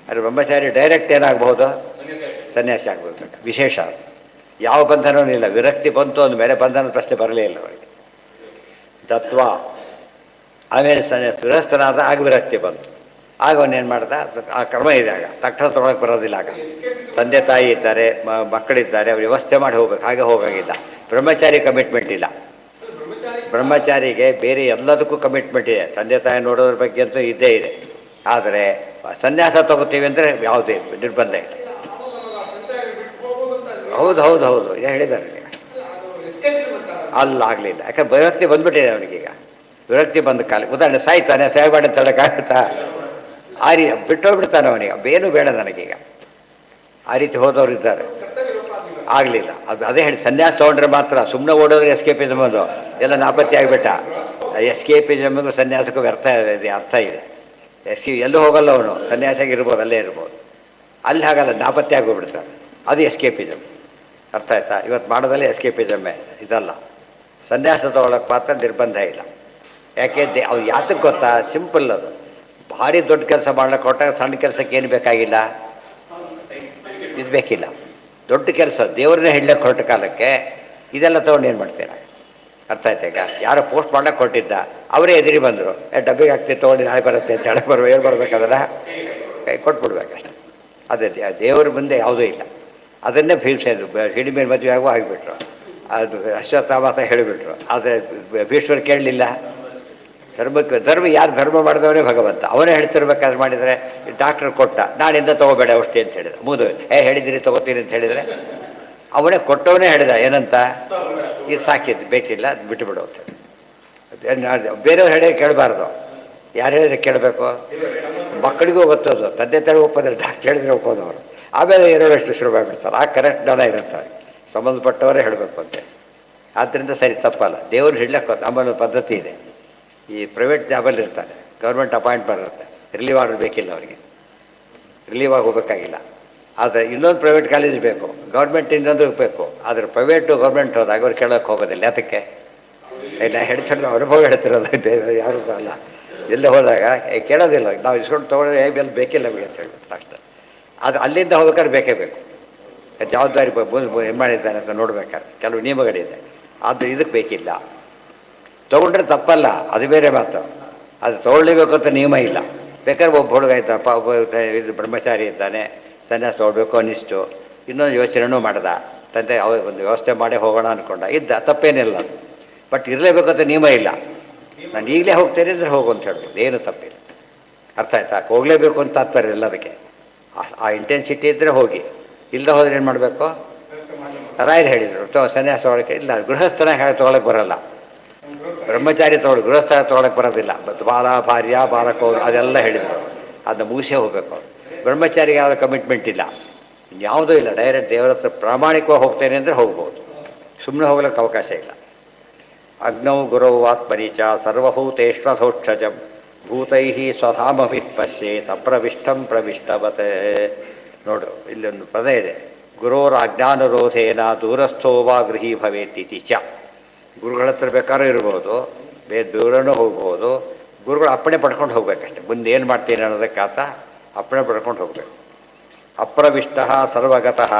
ಆದರೆ ಬ್ರಹ್ಮಚಾರಿ ಡೈರೆಕ್ಟ್ ಏನಾಗಬಹುದು? ಸನ್ಯಾಸಿ ಆಗ್ಬೋದು. ವಿಶೇಷ ಯಾವ ಬಂಧನವೂ ಇಲ್ಲ. ವಿರಕ್ತಿ ಬಂತು ಅಂದಮೇಲೆ ಬಂಧನದ ಪ್ರಶ್ನೆ ಬರಲೇ ಇಲ್ಲ ಅವರಿಗೆ. ತತ್ವ ಆಮೇಲೆ ಗೃಹಸ್ಥನಾದ ಆಗ ವಿರಕ್ತಿ ಬಂತು. ಆಗ ಅವನೇನು ಮಾಡ್ದ? ಆ ಕ್ರಮ ಇದೆ. ಆಗ ತಕ್ಷಣ ತೊಗೊಳಕ್ಕೆ ಬರೋದಿಲ್ಲ. ಆಗ ತಂದೆ ತಾಯಿ ಇದ್ದಾರೆ, ಮಕ್ಕಳಿದ್ದಾರೆ, ಅವ್ರು ವ್ಯವಸ್ಥೆ ಮಾಡಿ ಹೋಗ್ಬೇಕು. ಹಾಗೆ ಹೋಗಾಗಿಲ್ಲ. ಬ್ರಹ್ಮಚಾರಿ ಕಮಿಟ್ಮೆಂಟ್ ಇಲ್ಲ. ಬ್ರಹ್ಮಚಾರಿಗೆ ಬೇರೆ ಎಲ್ಲದಕ್ಕೂ ಕಮಿಟ್ಮೆಂಟ್ ಇದೆ. ತಂದೆ ತಾಯಿ ನೋಡೋದ್ರ ಬಗ್ಗೆ ಅಂತೂ ಇದ್ದೇ ಇದೆ. ಆದರೆ ಸನ್ಯಾಸ ತಗೋತೀವಿ ಅಂದರೆ ಯಾವುದೇ ನಿರ್ಬಂಧ ಇಲ್ಲ. ಹೌದು ಹೌದು ಹೌದು ಹೇಳಿದ್ದಾರೆ. ಅಲ್ಲಾಗಲಿಲ್ಲ. ಯಾಕಂದ್ರೆ ವಿರಕ್ತಿ ಬಂದ್ಬಿಟ್ಟಿದೆ ಅವನಿಗೀಗ. ವಿರಕ್ತಿ ಬಂದ ಕಾಲ ಉದಾಹರಣೆ ಸಾಯ್ತಾನೆ, ಸಾಯಬೇಡ ಅಂತ ಹೇಳೋಕ್ಕಾಗುತ್ತಾ? ಆ ರೀತಿ ಬಿಟ್ಟೋಗ್ಬಿಡ್ತಾನೆ ಅವನಿಗೆ. ಏನೂ ಬೇಡ ನನಗೀಗ. ಆ ರೀತಿ ಹೋದವರು ಇದ್ದಾರೆ. ಆಗಲಿಲ್ಲ. ಅದೇ ಹೇಳಿ ಸನ್ಯಾಸ ತೊಗೊಂಡ್ರೆ ಮಾತ್ರ ಸುಮ್ಮನೆ ಓಡೋದ್ರೆ ಎಸ್ಕೇಪಿಸಮ್ ಅದು ಎಲ್ಲ ನಾಪತ್ತೆ ಆಗಿಬಿಟ್ಟ. ಎಸ್ಕೇಪಿಸಮ್ಗೂ ಸನ್ಯಾಸಕ್ಕೂ ವ್ಯರ್ಥ ಇದೆ, ಅರ್ಥ ಇದೆ. ಎಲ್ಲೂ ಹೋಗಲ್ಲ ಅವನು, ಸನ್ಯಾಸಿಯಾಗಿ ಇರ್ಬೋದು, ಅಲ್ಲೇ ಇರ್ಬೋದು. ಅಲ್ಲಿ ಹಾಗಲ್ಲ, ನಾಪತ್ತೆ ಆಗೋಗ್ಬಿಡ್ತಾರೆ. ಅದು ಎಸ್ಕೇಪಿಸಮ್. ಅರ್ಥ ಆಯ್ತಾ? ಇವತ್ತು ಮಾಡೋದಲ್ಲೇ ಎಸ್ಕೇಪಿಸಮ್ಮೇ, ಇದಲ್ಲ. ಸನ್ಯಾಸ ತೊಗೊಳಕ್ಕೆ ಮಾತ್ರ ನಿರ್ಬಂಧ ಇಲ್ಲ. ಯಾಕೆ ಅವ್ರು ಯಾತಕ್ಕೆ ಗೊತ್ತಾ? ಸಿಂಪಲ್ ಅದು. ಭಾರಿ ದೊಡ್ಡ ಕೆಲಸ ಮಾಡ್ಲಿಕ್ಕೆ ಕೊಟ್ಟಾಗ ಸಣ್ಣ ಕೆಲಸಕ್ಕೆ ಏನು ಬೇಕಾಗಿಲ್ಲ, ಇದು ಬೇಕಿಲ್ಲ. ದೊಡ್ಡ ಕೆಲಸ ದೇವ್ರನ್ನೇ ಹಿಡ್ಲಿಕ್ಕೆ ಹೊರಟ ಕಾಲಕ್ಕೆ ಇದೆಲ್ಲ ತೊಗೊಂಡು ಏನು ಮಾಡ್ತೀರ? ಅರ್ಥ ಆಯ್ತಾ? ಈಗ ಯಾರೋ ಪೋಸ್ಟ್ ಮಾಡ್ಲಿಕ್ಕೆ ಕೊಟ್ಟಿದ್ದ, ಅವರೇ ಎದುರಿ ಬಂದರು, ಡಬ್ಬಿಗೆ ಹಾಕ್ತಿ ತೊಗೊಂಡು ನಾಳೆ ಬರುತ್ತೆ ಅಂತ ಹೇಳಿ ಏನು ಬರ್ಬೇಕದಲ್ಲ, ಕೈ ಕೊಟ್ಬಿಡ್ಬೇಕಷ್ಟೆ. ಅದೇ ದೇವ್ರ ಮುಂದೆ ಯಾವುದೂ ಇಲ್ಲ. ಅದನ್ನೇ ಭೀಷ್ಮರು ಹಿಡಿಮೇಲೆ ಮದುವೆ ಆಗುವ ಆಗಿಬಿಟ್ರು. ಅದು ಅಶ್ವತ್ಥಾಮ ಹೇಳಿಬಿಟ್ರು. ಆದರೆ ಭೀಷ್ಮರು ಕೇಳಲಿಲ್ಲ. ಧರ್ಮ ಯಾರು ಧರ್ಮ ಮಾಡಿದವನೇ ಭಗವಂತ, ಅವನೇ ಹೇಳ್ತಿರ್ಬೇಕಾದ್ರೆ ಮಾಡಿದರೆ ಡಾಕ್ಟ್ರ್ ಕೊಟ್ಟ, ನಾಳಿಂದ ತೊಗೋಬೇಡ ಔಷಧಿ ಅಂತ ಹೇಳಿದ. ಮುದು ಹೇಳಿದಿರಿ ತೊಗೋತೀನಿ ಅಂತ ಹೇಳಿದರೆ ಅವನೇ ಕೊಟ್ಟವನೇ ಹೇಳಿದ ಏನಂತ, ಇದು ಸಾಕಿದ್ದು ಬೇಕಿಲ್ಲ, ಅದು ಬಿಟ್ಟುಬಿಡು ಅಂತ ಹೇಳಿ. ಬೇರೆಯವ್ರು ಹೇಳಿ ಕೇಳಬಾರ್ದು. ಯಾರು ಹೇಳಿದ್ರೆ ಕೇಳಬೇಕು? ಮಕ್ಕಳಿಗೂ ಗೊತ್ತೋದು, ತಂದೆ ತಾಯಿ ಒಪ್ಪೋದ್ರೆ ಡಾಕ್ಟ್ರ್ ಹೇಳಿದ್ರೆ ಒಪ್ಪೋದವರು. ಆಮೇಲೆ ಎರಡಷ್ಟು ಶುರು ಮಾಡಿಬಿಡ್ತಾರೆ. ಆ ಕರೆಕ್ಟ್ ಜ್ಞಾನ ಇರುತ್ತೆ, ಸಂಬಂಧಪಟ್ಟವರೇ ಹೇಳಬೇಕು ಅಂತೆ. ಆದ್ದರಿಂದ ಸರಿ, ತಪ್ಪಲ್ಲ. ದೇವ್ರು ಹಿಡ್ಲಕ್ಕೆ ನಮ್ಮಲ್ಲಿ ಪದ್ಧತಿ ಇದೆ. ಈ ಪ್ರೈವೇಟ್ ಜಾಬಲ್ಲಿ ಇರ್ತಾರೆ, ಗೌರ್ಮೆಂಟ್ ಅಪಾಯಿಂಟ್ಮೆಂಟ್ ಇರುತ್ತೆ, ರಿಲೀವ್ ಆರ್ಡರ್ ಬೇಕಿಲ್ಲ ಅವರಿಗೆ, ರಿಲೀವ್ ಆಗಿ ಹೋಗಬೇಕಾಗಿಲ್ಲ. ಆದರೆ ಇನ್ನೊಂದು ಪ್ರೈವೇಟ್ ಕಾಲೇಜ್ ಬೇಕು, ಗೌರ್ಮೆಂಟ್ ಇನ್ನೊಂದು ಬೇಕು. ಆದರೆ ಪ್ರೈವೇಟು ಗೌರ್ಮೆಂಟ್ ಹೋದಾಗ ಅವ್ರು ಕೇಳೋಕ್ಕೆ ಹೋಗೋದಿಲ್ಲ. ಯಾತಕ್ಕೆ? ಇಲ್ಲ ಹೇಳ್ತಾರೆ, ಅನುಭವ ಹೇಳ್ತಿರೋದು, ಯಾರು ಅಲ್ಲ. ಎಲ್ಲ ಹೋದಾಗ ಕೇಳೋದಿಲ್ಲ, ನಾವು ಇಸ್ಕೊಂಡು ತೊಗೊಂಡ್ರೆ ಎಲ್ಲ ಬೇಕಿಲ್ಲ ನಮಗೆ ಅಂತ ಹೇಳ್ಬಿಟ್ಟು ತಕ್ಷಣ. ಅದು ಅಲ್ಲಿಂದ ಹೋಗ್ಬೇಕಾದ್ರೆ ಬೇಕೇ ಬೇಕು. ಜವಾಬ್ದಾರಿ ಏನು ಮಾಡಿದ್ದಾನೆ ಅಂತ ನೋಡ್ಬೇಕಾದ್ರೆ ಕೆಲವು ನಿಯಮಗಳಿದೆ. ಅದು ಇದಕ್ಕೆ ಬೇಕಿಲ್ಲ. ತೊಗೊಂಡ್ರೆ ತಪ್ಪಲ್ಲ, ಅದು ಬೇರೆ ಮಾತು. ಅದು ತೊಗೊಳ್ಲೇಬೇಕು ಅಂತ ನಿಯಮ ಇಲ್ಲ. ಬೇಕಾದ್ರೆ ಒಬ್ಬ ಹುಡುಗ ಇದ್ದಪ್ಪ, ಒಬ್ಬ ಇದು ಬ್ರಹ್ಮಚಾರಿ ಇದ್ದಾನೆ, ಸನ್ಯಾಸ ತೊಗೊಳ್ಬೇಕು ಅನ್ನಿಸ್ತು, ಇನ್ನೊಂದು ಯೋಚನೆನೂ ಮಾಡ್ದ, ತಂದೆ ಒಂದು ವ್ಯವಸ್ಥೆ ಮಾಡಿ ಹೋಗೋಣ ಅಂದ್ಕೊಂಡ, ಇದ್ದ, ತಪ್ಪೇನಿಲ್ಲ ಅದು. ಬಟ್ ಇರಲೇಬೇಕಂತ ನಿಯಮ ಇಲ್ಲ. ನಾನು ಈಗಲೇ ಹೋಗ್ತೇನೆ ಅಂದರೆ ಹೋಗು ಅಂತ ಹೇಳ್ಬೋದು, ಏನು ತಪ್ಪಿಲ್ಲ. ಅರ್ಥ ಆಯ್ತಾ? ಹೋಗಲೇಬೇಕು ಅಂತ ತಾತ್ಪರ್ಯ ಇಲ್ಲ ಅದಕ್ಕೆ. ಆ ಇಂಟೆನ್ಸಿಟಿ ಇದ್ದರೆ ಹೋಗಿ, ಇಲ್ಲದೆ ಹೋದ್ರೆ ಏನು ಮಾಡಬೇಕು? ರಾಯರು ಹೇಳಿದರು ಸನ್ಯಾಸ ತೊಗೊಳಕ್ಕೆ ಇಲ್ಲ, ಗೃಹಸ್ಥನ ಹೇಳಿ ತೊಗೊಳಕ್ಕೆ ಬರೋಲ್ಲ. ಬ್ರಹ್ಮಚಾರಿ ತೊಗೊಳ್ಳಿ, ಗೃಹಸ್ಥ ತೊಗೊಳಕ್ಕೆ ಬರೋದಿಲ್ಲ. ಬಾಲ ಭಾರ್ಯ ಬಾಲಕ ಅದೆಲ್ಲ ಹೇಳಿದರು, ಅದನ್ನ ಮುಗಿಸೇ ಹೋಗಬೇಕು. ಬ್ರಹ್ಮಚಾರಿಗೆ ಯಾವುದೋ ಕಮಿಟ್ಮೆಂಟ್ ಇಲ್ಲ, ಯಾವುದೂ ಇಲ್ಲ. ಡೈರೆಕ್ಟ್ ದೇವರ ಹತ್ರ ಪ್ರಾಮಾಣಿಕವಾಗಿ ಹೋಗ್ತೇನೆ ಅಂದರೆ ಹೋಗ್ಬೋದು, ಸುಮ್ಮನೆ ಹೋಗ್ಲಿಕ್ಕೆ ಅವಕಾಶ ಇಲ್ಲ. ಅಗ್ನೌ ಗುರೌ ಆತ್ಮನಿಚ ಸರ್ವಭೂತೇಷ್ವಧೋಕ್ಷಜಂ ಭೂತೈ ಸ್ವಧಾಮಭಿ ಪಶ್ಯೇತ್ ಅಪ್ರವಿಷ್ಟಂ ಪ್ರವಿಷ್ಟವತ್. ನೋಡು, ಇಲ್ಲೊಂದು ಪದ ಇದೆ, ಗುರೋರ ಅಜ್ಞಾನರೋಧೇನ ದೂರಸ್ಥೋ ವಾ ಗೃಹೀ ಭವೇತ್ ಇತಿ ಚ. ಗುರುಗಳ ಹತ್ರ ಬೇಕಾದ್ರೂ ಇರ್ಬೋದು, ಬೇರೆ ದೂರನೂ ಹೋಗ್ಬೋದು. ಗುರುಗಳು ಅಪ್ಪಣೆ ಪಡ್ಕೊಂಡು ಹೋಗ್ಬೇಕಷ್ಟೆ. ಮುಂದೆ ಏನು ಮಾಡ್ತೀನಿ ಅನ್ನೋದಕ್ಕಾತ ಅಪ್ಪಣೆ ಪಡ್ಕೊಂಡು ಹೋಗ್ಬೇಕು. ಅಪ್ರವಿಷ್ಟ ಸರ್ವಗತಃ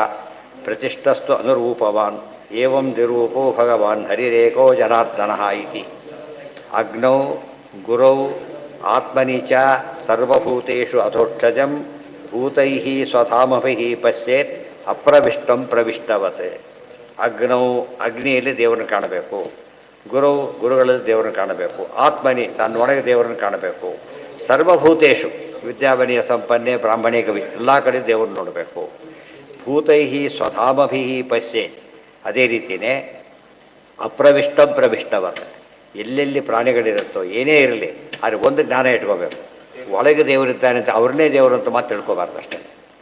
ಪ್ರತಿಷ್ಠಸ್ತು ಅನುರೂಪವಾನ್ ಏವಂ ನಿರೂಪೋ ಭಗವಾನ್ ಹರಿರೇಕೋ ಜನಾರ್ದನ ಇತಿ. ಅಗ್ನೌ ಗುರೌ ಆತ್ಮನಿ ಚ ಸರ್ವಭೂತೇಷು ಅಧೋಕ್ಷಜಂ ಭೂತೈ ಸ್ವಧಾಮಭಿ ಪಶ್ಯೇತ್ ಅಪ್ರವಿಷ್ಟಂ ಪ್ರವಿಷ್ಟವತ್. ಅಗ್ನೌ ಅಗ್ನಿಯಲ್ಲಿ ದೇವರನ್ನು ಕಾಣಬೇಕು, ಗುರು ಗುರುಗಳಲ್ಲಿ ದೇವರನ್ನು ಕಾಣಬೇಕು, ಆತ್ಮನಿ ತನ್ನೊಳಗೆ ದೇವರನ್ನು ಕಾಣಬೇಕು, ಸರ್ವಭೂತೇಷು ವಿದ್ಯಾವನಿಯ ಸಂಪನ್ನೆ ಬ್ರಾಹ್ಮಣೇ ಕವಿ ಎಲ್ಲ ಕಡೆ ದೇವರನ್ನು ನೋಡಬೇಕು. ಭೂತೈ ಸ್ವಧಾಮಭಿ ಪಶ್ಯೇತ್, ಅದೇ ರೀತಿಯೇ ಅಪ್ರವಿಷ್ಟಂ ಪ್ರವಿಷ್ಟವತ್. ಎಲ್ಲೆಲ್ಲಿ ಪ್ರಾಣಿಗಳಿರುತ್ತೋ ಏನೇ ಇರಲಿ, ಆದರೆ ಒಂದು ಜ್ಞಾನ ಇಟ್ಕೋಬೇಕು, ಒಳಗೆ ದೇವರಿದ್ದಾನೆ ಅಂತ ಅವ್ರನ್ನೇ ದೇವರು ಅಂತ ಮಾತು ತಿಳ್ಕೊಬಾರ್ದು ಅಷ್ಟೇ.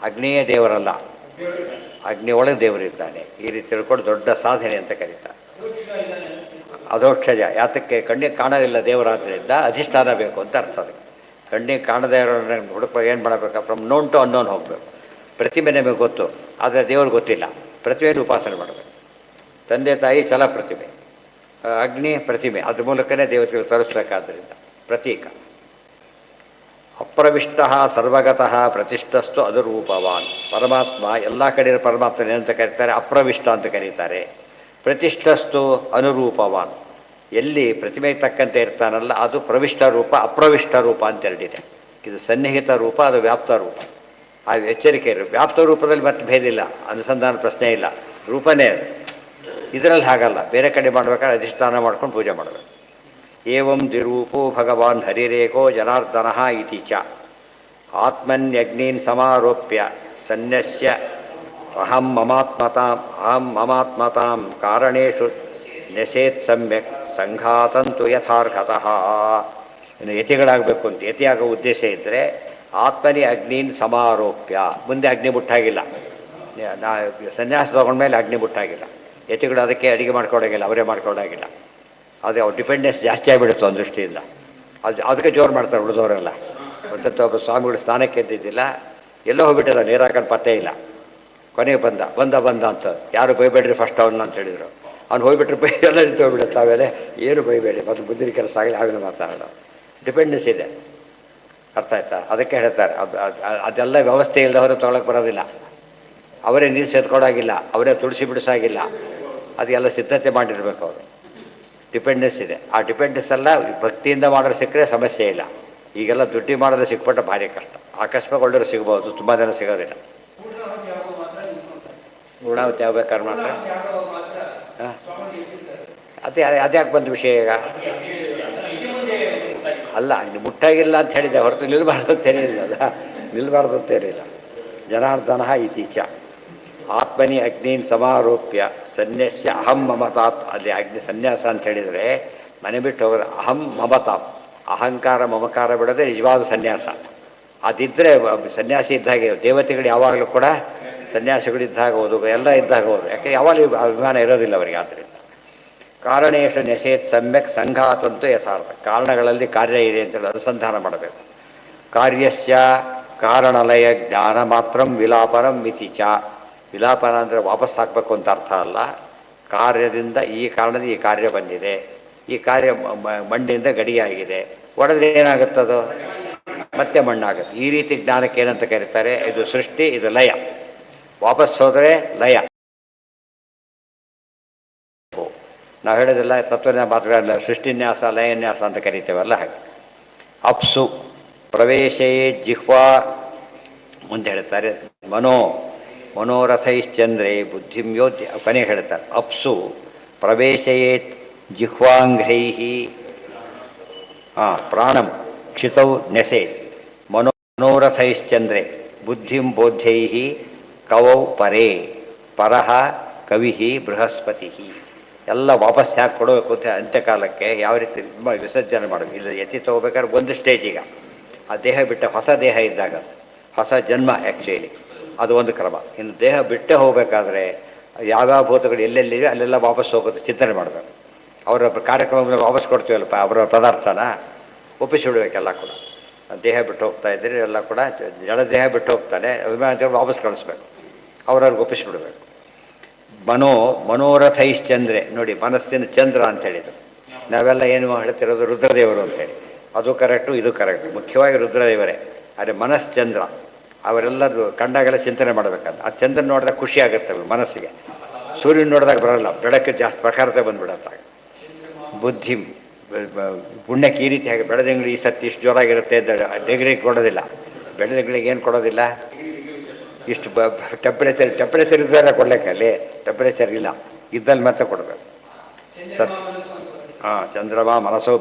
ಅಗ್ನಿಯೇ ದೇವರಲ್ಲ, ಅಗ್ನಿ ಒಳಗೆ ದೇವರಿದ್ದಾನೆ, ಈ ರೀತಿ ತಿಳ್ಕೊಂಡು ದೊಡ್ಡ ಸಾಧನೆ ಅಂತ ಕರೀತಾರೆ. ಅಧೋಕ್ಷಜ ಯಾತಕ್ಕೆ? ಕಣ್ಣಿಗೆ ಕಾಣೋದಿಲ್ಲ ದೇವರಾದ್ರಿಂದ ಅಧಿಷ್ಠಾನ ಬೇಕು ಅಂತ ಅರ್ಥ. ಅದಕ್ಕೆ ಕಣ್ಣಿಗೆ ಕಾಣದೇ ಇರೋನ್ನ ಹುಡುಕ ಏನು ಮಾಡಬೇಕು? ಫ್ರಮ್ ನೋನ್ ಟು ಅನ್ನೋನ್ ಹೋಗಬೇಕು. ಪ್ರತಿಮೆ ನಮಗೆ ಗೊತ್ತು, ಆದರೆ ದೇವ್ರಿಗೆ ಗೊತ್ತಿಲ್ಲ. ಪ್ರತಿಮೆಯನ್ನು ಉಪಾಸನೆ ಮಾಡಬೇಕು. ತಂದೆ ತಾಯಿ ಛಲ ಪ್ರತಿಮೆ, ಅಗ್ನಿ ಪ್ರತಿಮೆ, ಅದ್ರ ಮೂಲಕನೇ ದೇವತೆಗಳು ತರಿಸ್ಬೇಕಾದ್ರಿಂದ ಪ್ರತೀಕ. ಅಪ್ರವಿಷ್ಟ ಸರ್ವಗತಃ ಪ್ರತಿಷ್ಠಸ್ತು ಅನುರೂಪವಾನ್. ಪರಮಾತ್ಮ ಎಲ್ಲ ಕಡೆ ಪರಮಾತ್ಮನೇ ಅಂತ ಕರೀತಾರೆ, ಅಪ್ರವಿಷ್ಟ ಅಂತ ಕರೀತಾರೆ. ಪ್ರತಿಷ್ಠಸ್ತು ಅನುರೂಪವಾನ್, ಎಲ್ಲಿ ಪ್ರತಿಮೆಗೆ ತಕ್ಕಂತೆ ಇರ್ತಾನಲ್ಲ ಅದು ಪ್ರವಿಷ್ಟ ರೂಪ, ಅಪ್ರವಿಷ್ಟ ರೂಪ ಅಂತ ಎರಡಿದೆ. ಇದು ಸನ್ನಿಹಿತ ರೂಪ, ಅದು ವ್ಯಾಪ್ತ ರೂಪ. ಆ ಎಚ್ಚರಿಕೆ ಇರು. ವ್ಯಾಪ್ತ ರೂಪದಲ್ಲಿ ಮತ್ತೆ ಭೇದ ಇಲ್ಲ, ಅನುಸಂಧಾನ ಪ್ರಶ್ನೆ ಇಲ್ಲ, ರೂಪನೇ ಅದು. ಇದರಲ್ಲಿ ಹಾಗಲ್ಲ, ಬೇರೆ ಕಡೆ ಮಾಡ್ಬೇಕಾದ್ರೆ ಅಧಿಷ್ಠಾನ ಮಾಡ್ಕೊಂಡು ಪೂಜೆ ಮಾಡಬೇಕು. ಏವಂ ದಿರೂಪೋ ಭಗವಾನ್ ಹರಿರೇಕೋ ಜನಾರ್ದನ ಇತಿ ಚ. ಆತ್ಮನ್ಯಗ್ನೀನ್ ಸಮಾರೋಪ್ಯ ಸನ್ಯಸ್ಯ ಅಹಂ ಮಮಾತ್ಮತಾಂ ಕಾರಣೇಶು ನೆಸೇತ್ ಸಮ್ಯಕ್ ಸಂಘಾತಂತು ಯಥಾರ್ಹತಃ. ಇನ್ನು ಯತಿಗಳಾಗಬೇಕು ಅಂತ, ಯತಿಯಾಗೋ ಉದ್ದೇಶ ಇದ್ದರೆ ಆತ್ಮನಿ ಅಗ್ನೀನ್ ಸಮಾರೋಪ್ಯ, ಮುಂದೆ ಅಗ್ನಿ ಮುಟ್ಟಾಗಿಲ್ಲ, ನಾ ಸನ್ಯಾಸ ತೊಗೊಂಡ್ಮೇಲೆ ಅಗ್ನಿ ಮುಟ್ಟಾಗಿಲ್ಲ, ಯತಿಗಳು ಅದಕ್ಕೆ ಅಡುಗೆ ಮಾಡ್ಕೊಡೋಗಿಲ್ಲ, ಅವರೇ ಮಾಡ್ಕೊಡೋಗಿಲ್ಲ. ಅದು ಅವ್ರ ಡಿಪೆಂಡೆನ್ಸ್ ಜಾಸ್ತಿ ಆಗಿಬಿಡುತ್ತೆ ಒಂದು ದೃಷ್ಟಿಯಿಂದ. ಅದಕ್ಕೆ ಜೋರು ಮಾಡ್ತಾರೆ ಉಳಿದವರೆಲ್ಲ. ಒಂದ್ಸತಿ ಒಬ್ಬ ಸ್ವಾಮಿಗಳು ಸ್ನಾನಕ್ಕೆ ಎದ್ದಿದ್ದಿಲ್ಲ, ಎಲ್ಲೋ ಹೋಗ್ಬಿಟ್ಟಿಲ್ಲ, ನೀರು ಹಾಕೊಂಡು ಪತ್ತೆ ಇಲ್ಲ. ಕೊನೆಗೆ ಬಂದ ಅಂತ ಯಾರು ಬೈಬೇಡ್ರಿ ಫಸ್ಟ್ ಅವನ್ನ ಅಂತ ಹೇಳಿದರು. ಅವ್ನು ಹೋಗ್ಬಿಟ್ರೆ ಬೈ ಎಲ್ಲ ನಿಂತು ಹೋಗ್ಬಿಡುತ್ತೆ. ಆಮೇಲೆ ಏನು ಬೈಬೇಡಿ, ಮತ್ತು ಬುದ್ಧಿನ ಕೆಲಸ ಆಗಲಿ, ಆಮೇಲೆ ಮಾತಾಡೋದು. ಡಿಪೆಂಡೆನ್ಸ್ ಇದೆ, ಅರ್ಥ ಆಯ್ತಾ? ಅದಕ್ಕೆ ಹೇಳ್ತಾರೆ ಅದೆಲ್ಲ ವ್ಯವಸ್ಥೆ ಇಲ್ಲದವರು ತೊಗೊಳಕ್ಕೆ ಬರೋದಿಲ್ಲ. ಅವರೇ ನೀರು ಸೇದ್ಕೊಡೋಗಿಲ್ಲ, ಅವರೇ ತುಳಸಿ ಬಿಡಿಸಾಗಿಲ್ಲ, ಅದೆಲ್ಲ ಸಿದ್ಧತೆ ಮಾಡಿರ್ಬೇಕು ಅವರು. ಡಿಪೆಂಡೆನ್ಸ್ ಇದೆ. ಆ ಡಿಪೆಂಡೆನ್ಸ್ ಎಲ್ಲ ಭಕ್ತಿಯಿಂದ ಮಾಡೋರು ಸಿಕ್ಕರೆ ಸಮಸ್ಯೆ ಇಲ್ಲ. ಈಗೆಲ್ಲ ದುಡ್ಡಿ ಮಾಡೋದು ಸಿಕ್ಬಿಟ್ರೆ ಭಾರಿ ಕಷ್ಟ. ಅಕಸ್ಮಾತ್ ಒಳ್ಳೆಯವರು ಸಿಗ್ಬೋದು, ತುಂಬ ಜನ ಸಿಗೋದಿಲ್ಲ. ಗುಣಾವತಿ ಆಗ್ಬೇಕಾದ್ರೆ ಮಾತ್ರ ಹಾಂ, ಅದ್ಯಾಕೆ ಬಂದ ವಿಷಯ ಈಗ? ಅಲ್ಲ, ಮುಟ್ಟಾಗಿಲ್ಲ ಅಂತ ಹೇಳಿದೆ ಹೊರತು ನಿಲ್ಬಾರ್ದು ಅಂತ ಹೇಳಿಲ್ಲ. ಅಲ್ಲ, ನಿಲ್ಬಾರ್ದು ಅಂತ ಹೇಳಿಲ್ಲ. ಜನಾರ್ದನ ಇತೀಚ ಆತ್ಮನಿ ಅಗ್ನಿನ್ ಸಮಾರೋಪ್ಯ ಸನ್ಯಾಸ್ಯ ಅಹಂ ಮಮತಾತ್. ಅಲ್ಲಿ ಅಗ್ನಿ ಸನ್ಯಾಸ ಅಂತ ಹೇಳಿದರೆ ಮನೆ ಬಿಟ್ಟು ಹೋಗೋದು. ಅಹಂ ಮಮತಾತ್, ಅಹಂಕಾರ ಮಮಕಾರ ಬಿಡೋದೇ ನಿಜವಾದ ಸನ್ಯಾಸ. ಅದಿದ್ದರೆ ಸನ್ಯಾಸಿ ಇದ್ದಾಗೆ. ದೇವತೆಗಳು ಯಾವಾಗಲೂ ಕೂಡ ಸನ್ಯಾಸಿಗಳಿದ್ದಾಗ ಓದು, ಎಲ್ಲ ಇದ್ದಾಗ ಓದು. ಯಾಕೆ ಯಾವಾಗಲೂ ಅಭಿಮಾನ ಇರೋದಿಲ್ಲ ಅವರಿಗೆ. ಆದ್ದರಿಂದ ಕಾರಣೇಶು ನೆಸೇತ್ ಸಮ್ಯಕ್ ಸಂಘಾತಂತೂ ಯಥಾರ್ಥ. ಕಾರಣಗಳಲ್ಲಿ ಕಾರ್ಯ ಇದೆ ಅಂತೇಳಿ ಅನುಸಂಧಾನ ಮಾಡಬೇಕು. ಕಾರ್ಯಸ್ಯ ಕಾರಣಲಯ ಜ್ಞಾನ ಮಾತ್ರ ವಿಲಾಪನಂ ಮಿತಿ ಚ. ವಿಲಾಪನ ಅಂದರೆ ವಾಪಸ್ ಹಾಕಬೇಕು ಅಂತ ಅರ್ಥ ಅಲ್ಲ. ಕಾರ್ಯದಿಂದ ಈ ಕಾರಣದಿಂದ ಈ ಕಾರ್ಯ ಬಂದಿದೆ, ಈ ಕಾರ್ಯ ಮಣ್ಣಿಂದ ಗಡಿಯಾಗಿದೆ, ಒಡೆದ್ರೆ ಏನಾಗುತ್ತದು ಮತ್ತೆ ಮಣ್ಣಾಗುತ್ತೆ. ಈ ರೀತಿ ಜ್ಞಾನಕ್ಕೆ ಏನಂತ ಕರೀತಾರೆ? ಇದು ಸೃಷ್ಟಿ, ಇದು ಲಯ. ವಾಪಸ್ ಹೋದರೆ ಲಯ. ನಾವು ಹೇಳೋದಿಲ್ಲ ತತ್ವಜ್ಞಾನ ಮಾತುಗಳಲ್ಲ, ಸೃಷ್ಟಿನ್ಯಾಸ ಲಯನ್ಯಾಸ ಅಂತ ಕರಿತೇವಲ್ಲ ಹಾಗೆ. ಅಪ್ಸು ಪ್ರವೇಶೇ ಜಿಹ್ವಾ ಮುಂದೆ ಹೇಳ್ತಾರೆ. ಮನೋರಥೈಶ್ಚಂದ್ರೇ ಬುದ್ಧಿಂ ಯೋಧ್ಯ. ಕೊನೆಗೆ ಹೇಳ್ತಾರೆ ಅಪ್ಸು ಪ್ರವೇಶಯೇತ್ ಜಿಹ್ವಾಂಘ್ರೈ ಪ್ರಾಣಂ ಕ್ಷಿತೌ ನೆಸೇತ್ ಮನೋರಥೈಶ್ಚಂದ್ರೇ ಬುದ್ಧಿಂ ಬೋಧ್ಯೈ ಕವೌ ಪರೇ ಪರಃ ಕವಿ ಬೃಹಸ್ಪತಿ. ಎಲ್ಲ ವಾಪಸ್ ಯಾಕೆ ಕೊಡಬೇಕು ಅಂತ ಅಂತ್ಯಕಾಲಕ್ಕೆ ಯಾವ ರೀತಿ ವಿಸರ್ಜನೆ ಮಾಡಬೇಕು. ಇಲ್ಲ ಎತ್ತಿ ತಗೋಬೇಕಾದ್ರೆ ಒಂದು ಸ್ಟೇಜಿಗ ಆ ದೇಹ ಬಿಟ್ಟ ಹೊಸ ದೇಹ ಇದ್ದಾಗ, ಹೊಸ ಜನ್ಮ ಆ್ಯಕ್ಚುಲಿ ಅದು ಒಂದು ಕ್ರಮ. ಇನ್ನು ದೇಹ ಬಿಟ್ಟೇ ಹೋಗಬೇಕಾದ್ರೆ ಯಾವ್ಯಾವ ಭೂತಗಳು ಎಲ್ಲೆಲ್ಲಿವೆ ಅಲ್ಲೆಲ್ಲ ವಾಪಸ್ ಹೋಗೋದು ಚಿಂತನೆ ಮಾಡಬೇಕು. ಅವರ ಕಾರ್ಯಕ್ರಮದಲ್ಲಿ ವಾಪಸ್ ಕೊಡ್ತೀವಲ್ಲಪ್ಪ, ಅವರ ಪದಾರ್ಥನ ಒಪ್ಪಿಸಿಬಿಡ್ಬೇಕೆಲ್ಲ ಕೂಡ. ದೇಹ ಬಿಟ್ಟು ಹೋಗ್ತಾ ಇದ್ದರೆ ಎಲ್ಲ ಕೂಡ ಜಡ ದೇಹ ಬಿಟ್ಟು ಹೋಗ್ತಾನೆ, ಅಭಿಮಾನ ವಾಪಸ್ ಕಳಿಸ್ಬೇಕು, ಅವ್ರವ್ರಿಗೆ ಒಪ್ಪಿಸಿಬಿಡ್ಬೇಕು. ಮನೋರಥೈಶ್ಚಂದ್ರೆ ನೋಡಿ, ಮನಸ್ಸಿನ ಚಂದ್ರ ಅಂತ ಹೇಳಿದರು. ನಾವೆಲ್ಲ ಏನು ಹೇಳ್ತಿರೋದು ರುದ್ರದೇವರು ಅಂತೇಳಿ. ಅದು ಕರೆಕ್ಟು, ಇದು ಕರೆಕ್ಟು. ಮುಖ್ಯವಾಗಿ ರುದ್ರದೇವರೇ. ಆದರೆ ಮನಶ್ಚಂದ್ರ ಅವರೆಲ್ಲರೂ ಕಂಡಾಗೆಲ್ಲ ಚಿಂತನೆ ಮಾಡಬೇಕಂತ. ಆ ಚಂದ್ರನ ನೋಡಿದಾಗ ಖುಷಿ ಆಗುತ್ತೆ ಮನಸ್ಸಿಗೆ. ಸೂರ್ಯನ ನೋಡಿದಾಗ ಬರೋಲ್ಲ, ಬೆಳಕ್ಕೆ ಜಾಸ್ತಿ ಪ್ರಖರತೆ ಬಂದುಬಿಡತ್ತೆ. ಬುದ್ಧಿ ಪುಣ್ಯಕ್ಕೆ ಈ ರೀತಿ ಹಾಗೆ ಬೆಳೆದಂಗ್ಳು ಈ ಸತ್ತು ಇಷ್ಟು ಜೋರಾಗಿರುತ್ತೆ ಅಂತ ಡಿಗ್ರಿಗೆ ಕೊಡೋದಿಲ್ಲ. ಬೆಳೆದಂಗ್ಳಿಗೆ ಏನು ಕೊಡೋದಿಲ್ಲ, ಇಷ್ಟು ಟೆಂಪ್ರೇಚರ್ ಇದ್ದರೆ ಕೊಡ್ಲಿಕ್ಕೆ. ಅಲ್ಲಿ ಟೆಂಪ್ರೇಚರ್ ಇಲ್ಲ, ಇದ್ದಲ್ಲಿ ಮತ್ತೆ ಕೊಡಬೇಕು. ಚಂದ್ರಮ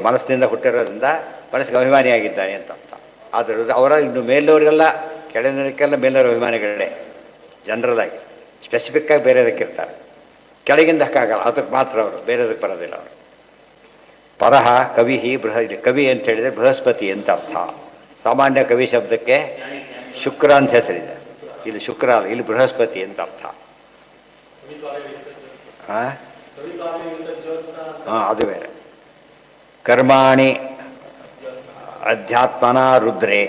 ಮನಸ್ಸಿನಿಂದ ಹುಟ್ಟಿರೋದ್ರಿಂದ ಮನಸ್ಸಿಗೆ ಅಭಿಮಾನಿಯಾಗಿದ್ದಾನೆ ಅಂತ ಅರ್ಥ. ಆದರೆ ಅವರ ಇನ್ನು ಮೇಲವರಿಗೆಲ್ಲ ಕೆಳಗಿನಕ್ಕೆಲ್ಲ ಮೇಲವರ ಅಭಿಮಾನಿಗಳೇ ಜನರಲ್ ಆಗಿ. ಸ್ಪೆಸಿಫಿಕ್ಕಾಗಿ ಬೇರೆದಕ್ಕಿರ್ತಾರೆ, ಕೆಳಗಿಂದ ಹಕ್ಕಾಗಲ್ಲ, ಅದಕ್ಕೆ ಮಾತ್ರ ಅವರು, ಬೇರೆದಕ್ಕೆ ಬರೋದಿಲ್ಲ ಅವರು. ಪರಹ ಕವಿ ಕವಿ ಅಂತ ಹೇಳಿದರೆ ಬೃಹಸ್ಪತಿ ಅಂತ ಅರ್ಥ. ಸಾಮಾನ್ಯ ಕವಿ ಶಬ್ದಕ್ಕೆ ಶುಕ್ರ ಅಂತ ಹೆಸರಿದೆ. ಇಲ್ಲಿ ಶುಕ್ರ ಅಲ್ಲ, ಇಲ್ಲಿ ಬೃಹಸ್ಪತಿ ಅಂತ ಅರ್ಥ. ಹಾಂ, ಅದು ಬೇರೆ. ಕರ್ಮಾಣಿ ಅಧ್ಯಾತ್ಮನ ರುದ್ರೇ.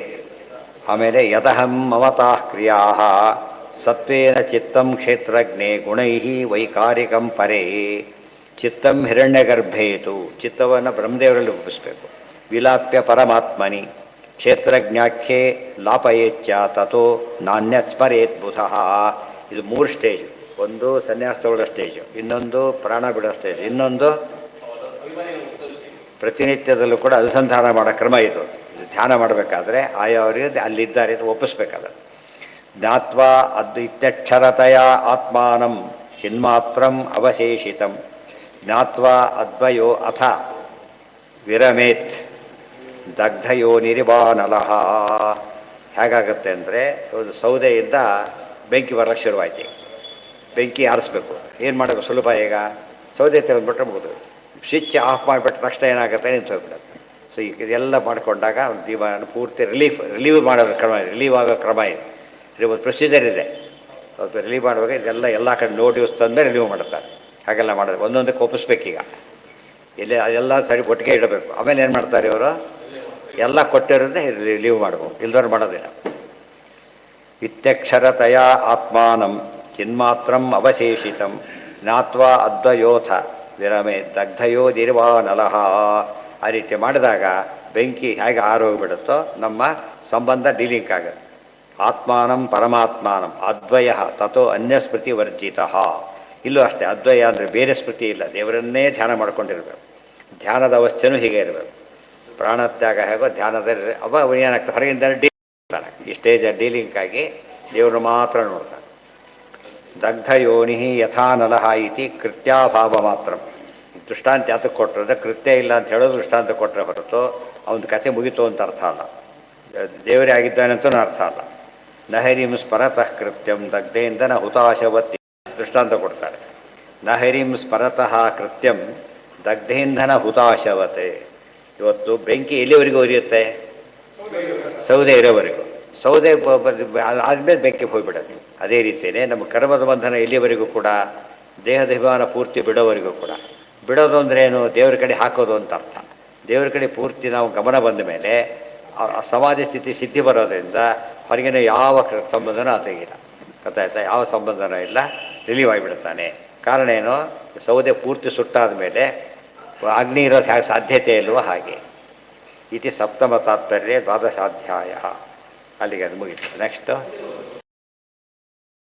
ಆಮೇಲೆ ಯದಹಂ ಮಮತಾ ಕ್ರಿಯಾ ಸತ್ವೇನ ಚಿತ್ತಂ ಕ್ಷೇತ್ರಜ್ಞೆ ಗುಣೈ ವೈಕಾರಿಕಂ ಪರೇ. ಚಿತ್ತಂ ಹಿರಣ್ಯಗರ್ಭೇತು. ಚಿತ್ತವನ್ನು ಬ್ರಹ್ಮದೇವರಲ್ಲಿ ಒಪ್ಪಿಸಬೇಕು. ವಿಲಾಪ್ಯ ಪರಮಾತ್ಮನಿ ಕ್ಷೇತ್ರಜ್ಞಾಖ್ಯೆ ಲಾಪಯೇಚ್ಛ ತಥೋ ನಾಣ್ಯತ್ ಸ್ಮರೇತ್ ಬುಧಃ. ಇದು 3 ಸ್ಟೇಜ್. ಒಂದು ಸನ್ಯಾಸ ತಗೊಳ್ಳೋ ಸ್ಟೇಜು, ಇನ್ನೊಂದು ಪ್ರಾಣ ಬಿಡೋ ಸ್ಟೇಜ್, ಇನ್ನೊಂದು ಪ್ರತಿನಿತ್ಯದಲ್ಲೂ ಕೂಡ ಅನುಸಂಧಾನ ಮಾಡೋ ಕ್ರಮ. ಇದು ಧ್ಯಾನ ಮಾಡಬೇಕಾದ್ರೆ ಆಯವರಿಗೆ ಅಲ್ಲಿದ್ದಾರೆ ಅಂತ ಒಪ್ಪಿಸ್ಬೇಕಾದ್ರೆ. ಜ್ಞಾತ್ವಾ ಅದ್ವೈತ್ಯಕ್ಷರತೆಯ ಆತ್ಮಾನಂ ಚಿನ್ಮಾತ್ರಂ ಅವಶೇಷಿತಂ ಜ್ಞಾತ್ವಾ ಅದ್ವಯೋ ಅಥ ವಿರಮೇತ್ ದಗ್ಧಯೋ ನಿರ್ವಾನಲಹ. ಹೇಗಾಗತ್ತೆ ಅಂದರೆ, ಒಂದು ಸೌದೆಯಿಂದ ಬೆಂಕಿ ಬರಕ್ಕೆ ಶುರುವಾಯ್ತು. ಬೆಂಕಿ ಆರಿಸ್ಬೇಕು. ಏನು ಮಾಡಬೇಕು? ಸುಲಭ. ಈಗ ಸೌದೆ ತೆಗೆದುಬಿಟ್ರೆ ಮುಗಿದು, ಸ್ವಿಚ್ ಆಫ್ ಮಾಡಿಬಿಟ್ಟ ತಕ್ಷಣ ಏನಾಗುತ್ತೆ, ನಿಂತು ಹೋಗ್ಬಿಡುತ್ತೆ. ಸೊ ಇದೆಲ್ಲ ಮಾಡಿಕೊಂಡಾಗ ಒಂದು ಜೀವನ ಪೂರ್ತಿ ರಿಲೀವ್ ಮಾಡೋದು ಕ್ರಮ ಇದೆ, ರಿಲೀವ್ ಆಗೋ ಕ್ರಮ ಇದೆ. ಇದು ಒಂದು ಪ್ರೊಸೀಜರ್ ಇದೆ. ಅದು ರಿಲೀವ್ ಮಾಡುವಾಗ ಇದೆಲ್ಲ ಎಲ್ಲ ಕಡೆ ನೋಟಿಸ್ ತಂದರೆ ರಿಲೀವ್ ಮಾಡ್ತಾರೆ. ಹಾಗೆಲ್ಲ ಮಾಡೋದು ಒಂದೊಂದಕ್ಕೆ ಒಪ್ಪಿಸ್ಬೇಕೀಗ. ಅದೆಲ್ಲ ಸರಿ ಒಟ್ಟಿಗೆ ಇಡಬೇಕು. ಆಮೇಲೆ ಏನು ಮಾಡ್ತಾರೆ ಇವರು, ಎಲ್ಲ ಕೊಟ್ಟಿರೋದೇ ರಿಲೀವ್ ಮಾಡ್ಬೋದು, ಇಲ್ದವ್ರು ಮಾಡೋದಿಲ್ಲ. ಇತ್ಯಕ್ಷರತೆಯ ಆತ್ಮಾನಂ ಚಿನ್ಮಾತ್ರಂ ಅವಶೇಷಿತಂ ಜ್ಞಾತ್ವಾ ಅದ್ವಯೋಥ ವಿರಮೆ ದಗ್ಧಯೋ ನಿರ್ವಾನಲಹ. ಆ ರೀತಿ ಮಾಡಿದಾಗ ಬೆಂಕಿ ಹೇಗೆ ಆರೋಗ್ಬಿಡುತ್ತೋ ನಮ್ಮ ಸಂಬಂಧ ಡೀಲಿಂಕ್ ಆಗುತ್ತೆ. ಆತ್ಮಾನಂ ಪರಮಾತ್ಮಾನಂ ಅದ್ವಯ ತಥೋ ಅನ್ಯಸ್ಮೃತಿ ವರ್ಜಿತ. ಇಲ್ಲೂ ಅಷ್ಟೇ, ಅದ್ವಯ ಅಂದರೆ ಬೇರೆ ಸ್ಮೃತಿ ಇಲ್ಲ, ದೇವರನ್ನೇ ಧ್ಯಾನ ಮಾಡ್ಕೊಂಡಿರ್ಬೇಕು. ಧ್ಯಾನದ ಅವಸ್ಥೆನೂ ಹೀಗೆ ಇರಬೇಕು. ಪ್ರಾಣತ್ಯಾಗ ಹೇಗೋ ಧ್ಯಾನದಲ್ಲಿ ಏನಾಗ್ತದೆ, ಹೊರಗಿಂದ ಡೀಲಿಂಗ್ ಈ ಸ್ಟೇಜ್ ಡೀಲಿಂಕ್ ಆಗಿ ದೇವರು ಮಾತ್ರ ನೋಡ್ತಾನೆ. ದಗ್ಧ ಯೋನಿ ಯಥಾನಲಹ ಇತಿ ಕೃತ್ಯಾಭಾವ ಮಾತ್ರ. ದೃಷ್ಟಾಂತ ಯಾತಕ್ಕೆ ಕೊಟ್ಟರೆ ಕೃತ್ಯ ಇಲ್ಲ ಅಂತ ಹೇಳೋದು ದೃಷ್ಟಾಂತ ಕೊಟ್ಟರೆ ಹೊರತು ಅವನ ಕಥೆ ಮುಗಿತು ಅಂತ ಅರ್ಥ ಅಲ್ಲ, ದೇವರೇ ಆಗಿದ್ದಾನಂತೂ ಅರ್ಥ ಅಲ್ಲ. ನಹರಿಂ ಸ್ಮರತಃ ಕೃತ್ಯಂ ದಗ್ಧೇಂದನ ಹುತಾಶವತ್ತಿ ದೃಷ್ಟಾಂತ ಕೊಡ್ತಾರೆ. ನಹರಿಂ ಸ್ಮರತಃ ಕೃತ್ಯಂ ದಗ್ಧೇಂಧನ ಹುತಾಶವತೆ. ಇವತ್ತು ಬೆಂಕಿ ಎಲ್ಲಿವರೆಗೂ ಉರಿಯುತ್ತೆ, ಸೌದೆ ಇರೋವರೆಗೂ. ಸೌದೆ ಆದಮೇಲೆ ಬೆಂಕಿ ಹೋಗಿಬಿಡುತ್ತೆ. ಅದೇ ರೀತಿಯೇ ನಮ್ಮ ಕರ್ಮದ ಬಂಧನ ಎಲ್ಲಿವರೆಗೂ ಕೂಡ, ದೇಹದ ಅಭಿಮಾನ ಪೂರ್ತಿ ಬಿಡೋವರೆಗೂ ಕೂಡ. ಬಿಡೋದು ಅಂದರೆ ಏನು, ದೇವರ ಕಡೆ ಹಾಕೋದು ಅಂತ ಅರ್ಥ. ದೇವರ ಕಡೆ ಪೂರ್ತಿ ನಾವು ಗಮನ ಬಂದ ಮೇಲೆ ಸಮಾಧಿ ಸ್ಥಿತಿ ಸಿದ್ಧಿ ಬರೋದ್ರಿಂದ ಹೊರಗಿನ ಯಾವ ಸಂಬಂಧನೂ ಆತಗಿಲ್ಲ. ಗೊತ್ತಾಯ್ತಾ, ಯಾವ ಸಂಬಂಧನೂ ಇಲ್ಲ, ರಿಲೀವ್ ಆಗಿಬಿಡ್ತಾನೆ. ಕಾರಣ ಏನು, ಸೌದೆ ಪೂರ್ತಿ ಸುಟ್ಟಾದ ಮೇಲೆ ಅಗ್ನಿ ಇರೋದು ಹೇಗೆ ಸಾಧ್ಯತೆ ಇಲ್ವೋ ಹಾಗೆ. ಇತಿ ಸಪ್ತಮ ತಾತ್ಪರ್ಯ ದ್ವಾದಶಾಧ್ಯಾಯ. ಅಲ್ಲಿಗೆ ಅದು ಮುಗಿತು. ನೆಕ್ಸ್ಟು